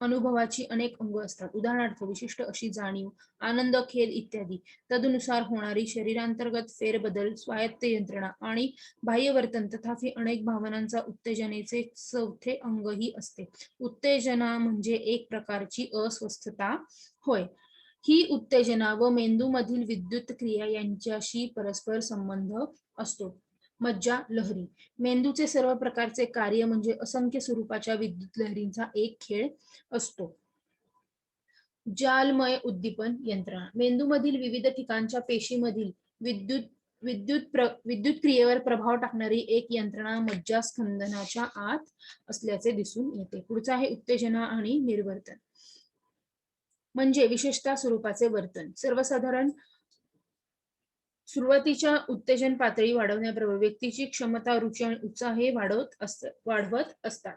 अनुभवाची अनेक अंग असतात. उदाहरणार्थ विशिष्ट अशी जाणीव, आनंद, खेद इत्यादी. तदनुसार होणारी शरीरांतर्गत फेरबदल, स्वायत्त यंत्रणा आणि बाह्य वर्तन तथापि अनेक भावनांचा उत्तेजनेचे चौथे अंगही असते. उत्तेजना म्हणजे एक प्रकारची अस्वस्थता होय. ही उत्तेजना व मेंदूमधील विद्युत क्रिया यांच्याशी परस्पर संबंध असतो. मज्जा लहरी. मेंदूचे सर्व प्रकारचे कार्य म्हणजे असंख्य स्वरूपाच्या विद्युत लहरींचा एक खेळ असतो. जालमय उद्दीपन यंत्रणा. मेंदूमधील विविध ठिकाणच्या पेशीमधील विद्युत क्रियेवर प्रभाव टाकणारी एक यंत्रणा मज्जास्कंदनाच्या आत असल्याचे दिसून येते. पुढचं आहे उत्तेजना आणि निर्वर्तन. म्हणजे विशेषतः स्वरूपाचे वर्तन. सर्वसाधारण सुरुवातीच्या उत्तेजन पातळी वाढवण्याबरोबर व्यक्तीची क्षमता, रुची आणि उत्साह हे वाढवत असतात.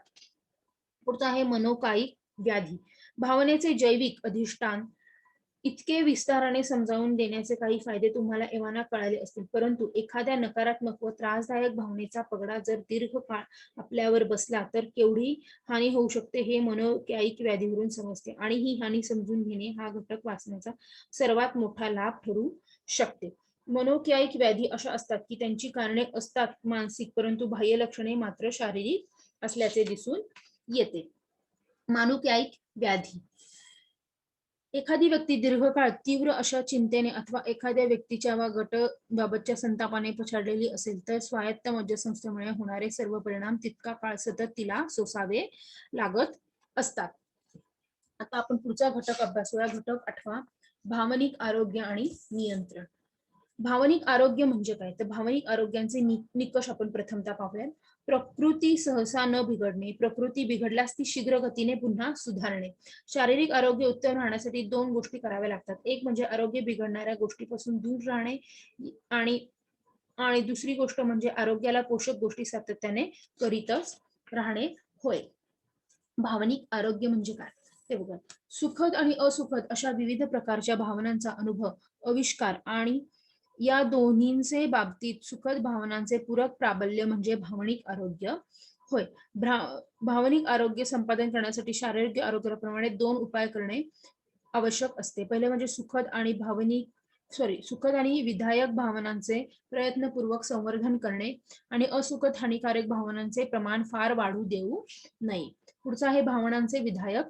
पुढचा आहे मनोकायिक व्याधी. भावनेचे जैविक अधिष्ठान इतके विस्ताराने समजावून देण्याचे काही फायदे तुम्हाला एव्हाना कळाले असतील, परंतु एखाद्या नकारात्मक व त्रासदायक भावनेचा पगडा जर दीर्घकाळ आपल्यावर बसला तर केवढी हानी होऊ शकते हे मनोकायिक व्याधीवरून समजते. आणि ही हानी समजून घेणे हा घटक वाचण्याचा सर्वात मोठा लाभ ठरू शकते. मनोकायिक व्याधी अशा असतात की त्यांची कारणे असतात मानसिक, परंतु बाह्य लक्षणे मात्र शारीरिक असल्याचे दिसून येते. मनोकायिक व्याधी. एखादी व्यक्ती दीर्घकाळ तीव्र अशा चिंतेने अथवा एखाद्या व्यक्तीच्या वा गटाबाबतच्या संतापाने पछाडलेली असेल तर स्वायत्त मज्जासंस्थेमुळे होणारे सर्व परिणाम तितका काळ सतत तिला सोसावे लागत असतात. आता आपण पुढचा घटक अभ्यासूया. घटक 8 भावनिक आरोग्य आणि नियंत्रण. भावनिक आरोग्य म्हणजे काय? तर भावनिक आरोग्याचे निकष आपण प्रथमतः पाहूया. प्रकृती सहसा न बिघडणे. प्रकृती बिघडल्यास ती शीघ्र गतीने पुन्हा सुधारणे. शारीरिक आरोग्य उत्तम राहण्यासाठी 2 गोष्टी कराव्या लागतात. एक म्हणजे आरोग्य बिघडणाऱ्या गोष्टीपासून दूर राहणे आणि दुसरी गोष्ट म्हणजे आरोग्याला पोषक गोष्टी सातत्याने करीतच राहणे होय. भावनिक आरोग्य म्हणजे काय ते बघा. सुखद आणि असुखद अशा विविध प्रकारच्या भावनांचा अनुभव, आविष्कार आणि या दोन्हींचे बाबतीत सुखद भावनांचे पूरक प्राबल्य म्हणजे भावनिक आरोग्य होय. भावनिक आरोग्य संपादन करण्यासाठी शारीरिक आरोग्याप्रमाणे 2 उपाय करणे आवश्यक असते. पहिले म्हणजे सुखद आणि विधायक भावनांचे प्रयत्नपूर्वक संवर्धन करणे आणि असुखद हानिकारक भावनांचे प्रमाण फार वाढू देऊ नये. पुढचा आहे भावनांचे विधायक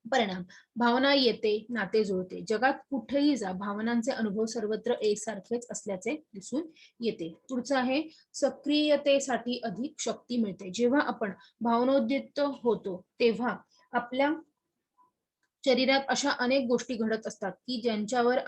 परिणाम. भावना येते, नाते जुळते. जगात कुठेही जा, भावनांचे अनुभव सर्वत्र एकसारखेच असल्याचे दिसून येते. पुढचं आहे सक्रियतेसाठी अधिक शक्ती मिळते. जेव्हा आपण भावनोद्युक्त होतो तेव्हा आपल्या शरीरात अशा अनेक गोष्टी घडत असतात की ज्यांच्यावर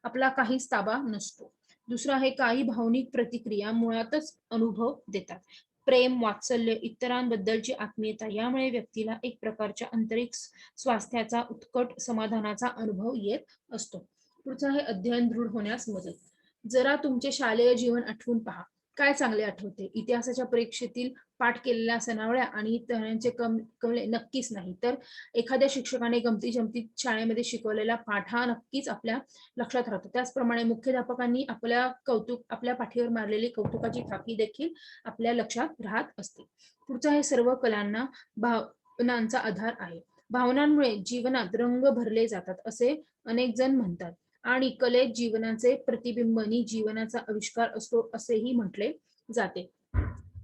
आपला काहीच ताबा नसतो. दुसरं आहे काही भावनिक प्रतिक्रिया मुळातच अनुभव देतात. प्रेम, वात्सल्य, इतरांबद्दलची आत्मीयता यामुळे व्यक्तीला एक प्रकारच्या आंतरिक स्वास्थ्याचा, उत्कट समाधानाचा अनुभव येत असतो. पुढचं आहे अध्ययन दृढ होण्यास मदत. जरा तुमचे शालेय जीवन आठवून पहा. काय चांगले आठवते? इतिहासाच्या परीक्षेतील पाठ केलेल्या सनावळ्या आणि तऱ्यांचे कमले नक्कीच नाही, तर एखाद्या शिक्षकाने गमती जमतीत शाळेमध्ये शिकवलेला पाठ हा नक्कीच आपल्या लक्षात राहतो. त्याचप्रमाणे मुख्याध्यापकांनी आपल्या पाठीवर मारलेली कौतुकाची थापी देखील आपल्या लक्षात राहत असते. पुढचा आहे सर्व कलांना भावनांचा आधार आहे. भावनांमुळे जीवनात रंग भरले जातात असे अनेक जण म्हणतात आणि कलेत जीवनाचे प्रतिबिंबनी जीवनाचा आविष्कार असतो असेही म्हटले जाते.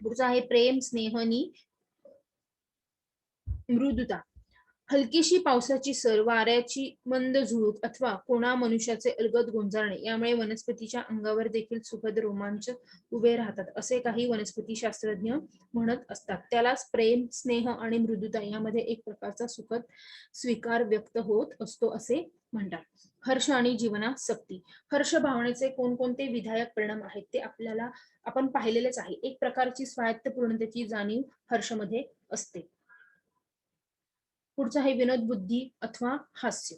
पुढचा आहे प्रेम, स्नेह आणि मृदुता. हलकीशी पावसाची सर, वाऱ्याची मंद झुळूक अथवा कोणा मनुष्याचे अलगद गोंजारणे यामुळे वनस्पतीच्या अंगावर देखील सुखद रोमांच उभे राहतात असे काही वनस्पती शास्त्रज्ञ म्हणत असतात. त्यालाच प्रेम, स्नेह आणि मृदुता यामध्ये एक प्रकारचा सुखद स्वीकार व्यक्त होत असतो असे म्हणतात. हर्ष आणि जीवनासक्ती. हर्ष भावनेचे कोणकोणते विधायक परिणाम आहेत ते आपण पाहिलेलेच आहे. एक प्रकारची स्वायत्त पूर्णतेची जाणीव हर्षमध्ये असते. पुढचा आहे विनोद बुद्धी अथवा हास्य.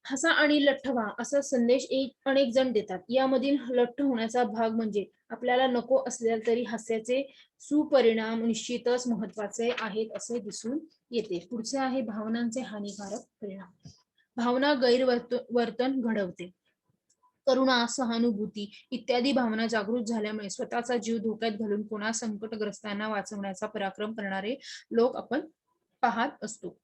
हसा आणि लठ्ठ व्हा असा संदेश अनेक जण देतात. यामधील लठ्ठ होण्याचा भाग म्हणजे आपल्याला नको असले तरी हास्याचे सुपरिणाम निश्चितच महत्वाचे आहेत असे दिसून येते. पुढचे आहे भावनांचे हानिकारक परिणाम. भावना गैरवर्तन घडवते. करुणा, सहानुभूती इत्यादी भावना जागृत झाल्यामुळे स्वतःचा जीव धोक्यात घालून कोणा संकटग्रस्तांना वाचवण्याचा पराक्रम करणारे लोक आपण पाहत असतो.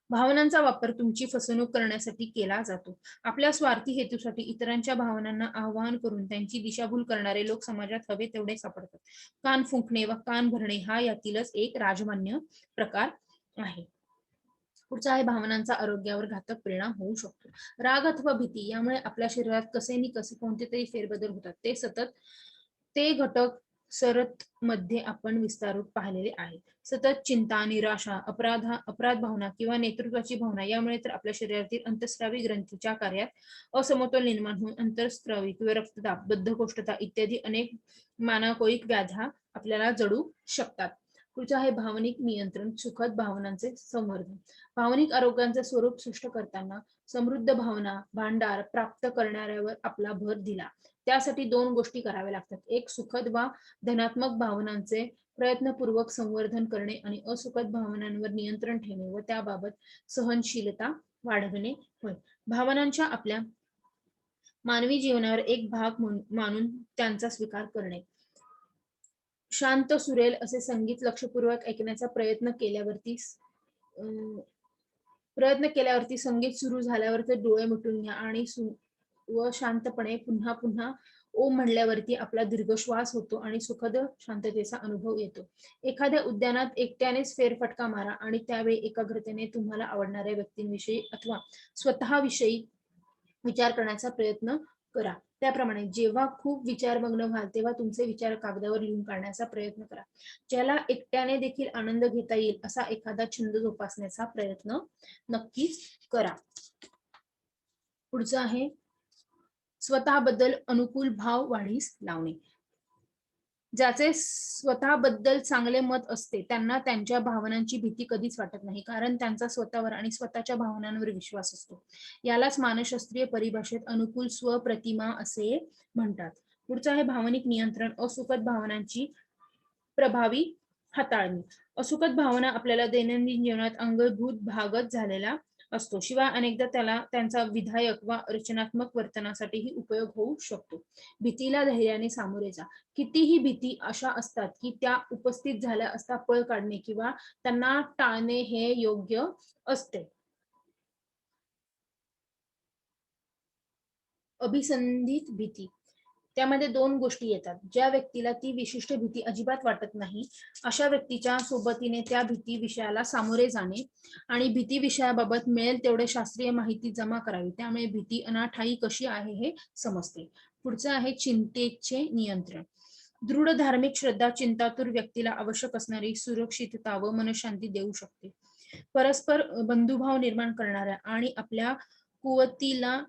भावनांचा वापर तुमची फसवणूक करण्यासाठी केला जातो. आपल्या स्वार्थी हेतूसाठी इतरांच्या भावनांना आवाहन करून त्यांची दिशाभूल करणारे लोक समाजात हवे तेवढे सापडतात. कान फुंकणे व कान भरणे हा यातीलच एक राजमान्य प्रकार आहे. पुढचा आहे भावनांचा आरोग्यावर घातक परिणाम होऊ शकतो. राग अथवा भीती यामुळे आपल्या शरीरात कसे कोणते तरी फेरबदल होतात. ते घटक सरत मध्ये आपण विस्तारून पाहिलेले आहेत. सतत चिंता, निराशा, अपराध भावना किंवा नेतृत्वाची भावना यामुळे तर आपल्या शरीरातील अंतःस्रावी ग्रंथीच्या कार्यात असमतोल निर्माण होऊन अंतःस्रावी किंवा रक्तदाब, बद्धकोष्ठता इत्यादी अनेक मानसिक व्याध्या आपल्याला जडू शकतात. पुढचं आहे भावनिक नियंत्रण, सुखद भावनांचे संवर्धन. भावनिक आरोग्याचे स्वरूप स्पष्ट करताना समृद्ध भावना भांडार प्राप्त करणाऱ्यावर आपला भर दिला. त्यासाठी दोन गोष्टी कराव्या लागतात. एक, सुखद वा धनात्मक भावनांचे प्रयत्नपूर्वक संवर्धन करणे आणि असुखद भावनांवर नियंत्रण ठेवणे व त्याबाबत सहनशीलता वाढवणे होय. भावनांच्या आपल्या मानवी जीवनावर एक भाग मानून त्यांचा स्वीकार करणे. शांत सुरेल असे संगीत लक्षपूर्वक ऐकण्याचा प्रयत्न केल्यावरती संगीत सुरू झाल्यावर ते डोळे मिटून घ्या आणि व शांतपणे पुन्हा पुन्हा ओम म्हणल्यावरती आपला दीर्घ श्वास होतो आणि सुखद शांततेचा अनुभव येतो. एखाद्या उद्यानात एकट्यानेच फेरफटका मारा आणि त्यावेळी एकाग्रतेने तुम्हाला आवडणाऱ्या व्यक्तींविषयी अथवा स्वतःविषयी विचार करण्याचा प्रयत्न करा. त्याप्रमाणे जेव्हा खूप विचारमग्न व्हाल तेव्हा तुमचे विचार कागदावर लिहून काढण्याचा प्रयत्न करा. ज्याला एकट्याने देखील आनंद घेता येईल असा एखादा छंद जोपासण्याचा प्रयत्न नक्कीच करा. पुढचं आहे स्वतःबद्दल अनुकूल भाव वाढीस लावणे. ज्याचे स्वतःबद्दल चांगले मत असते त्यांना त्यांच्या भावनांची भीती कधीच वाटत नाही, कारण त्यांचा स्वतःवर आणि स्वतःच्या भावनांवर विश्वास असतो. यालाच मानसशास्त्रीय परिभाषेत अनुकूल स्वप्रतिमा असे म्हणतात. पुढचं आहे भावनिक नियंत्रण, असुखद भावनांची प्रभावी हाताळणी. असुखद भावना आपल्याला दैनंदिन जीवनात अंगभूत भागच झालेला असतो. शिवाय अनेकदा त्यांचा विधायक वा रचनात्मक वर्तनासाठीही उपयोग होऊ शकतो. भीतीला धैर्याने सामोरे जा. कितीही भीती अशा असतात की त्या उपस्थित झाल्या असता पळ काढणे किंवा त्यांना टाळणे हे योग्य असते. अभिसंधित भीती, त्यामध्ये दोन गोष्टी येतात. ज्या व्यक्तीला ती विशिष्ट भीती अजिबात वाटत नाही अशा व्यक्तीच्या सोबतीने त्या भीती विषयाला सामोरे जाणे आणि भीती विषयाबाबत मिळेल तेवढे शास्त्रीय माहिती जमा करावी. त्यामुळे भीती अनाठायी कशी आहे हे समजते. पुढचं आहे चिंतेचे नियंत्रण. दृढ धार्मिक श्रद्धा चिंतातुर व्यक्तीला आवश्यक असणारी सुरक्षितता व मनशांती देऊ शकते. परस्पर बंधुभाव निर्माण करणाऱ्या आणि आपल्या कुवतीला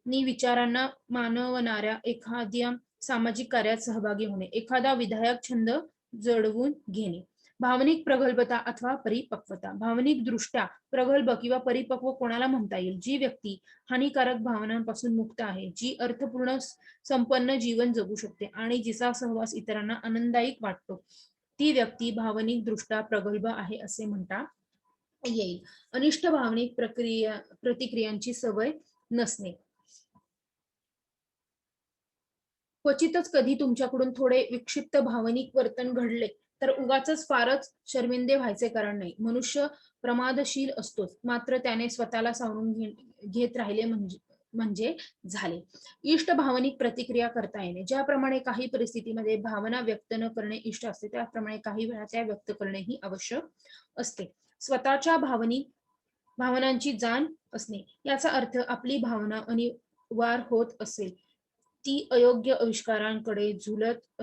विचारांना मानवणाऱ्या एखाद्या सामाजिक कार्यात सहभागी होणे. एखादा विधायक छंद जडवून घेणे. भावनिक प्रगल्भता अथवा परिपक्वता. भावनिक दृष्ट्या प्रगल्भ किंवा परिपक्व कोणाला म्हणता येईल? जी व्यक्ती हानिकारक भावनांपासून मुक्त आहे, जी अर्थपूर्ण संपन्न जीवन जगू शकते आणि जिचा सहवास इतरांना आनंददायक वाटतो, ती व्यक्ती भावनिक दृष्ट्या प्रगल्भ आहे असे म्हणता येईल. अनिष्ट भावनिक प्रतिक्रियांची सवय नसणे. क्वचितच कधी तुमच्याकडून थोडे विक्षिप्त भावनिक वर्तन घडले तर उगाचच फारच शर्मिंदे व्हायचे कारण नाही. मनुष्य प्रमादशील असतोच, मात्र त्याने स्वतःला सावरून घेत राहिले म्हणजे झाले. इष्ट भावनिक प्रतिक्रिया करता येणे. ज्याप्रमाणे काही परिस्थितीमध्ये भावना व्यक्त न करणे इष्ट असते, त्याप्रमाणे काही वेळा त्या व्यक्त करणे ही आवश्यक असते. स्वतःच्या भावनांची जाण असणे, याचा अर्थ आपली भावना अनिवार्य होत असेल, ती अयोग्य आविष्कारांकडे झुलत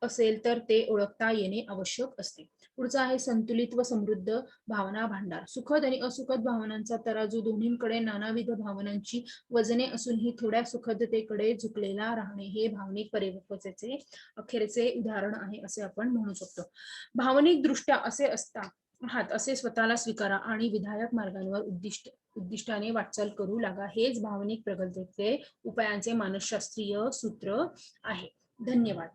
असेल तर ते ओळखता येणे आवश्यक असते. पुढचा आहे संतुलित व समृद्ध भावना भांडार. सुखद आणि असुखद भावनांचा तराजू दोन्हीकडे नानाविध भावनांची वजने असूनही थोड्या सुखदतेकडे झुकलेला राहणे हे भावनिक परिपक्वतेचे अखेरचे उदाहरण आहे असे आपण म्हणू शकतो. भावनिक दृष्ट्या असे स्वतःला स्वीकारा आणि विधायक मार्गांवर उद्दिष्टाने वाटचाल करू लागा. हेच भावनिक प्रगल्भतेचे उपायांचे मानसशास्त्रीय सूत्र आहे. धन्यवाद.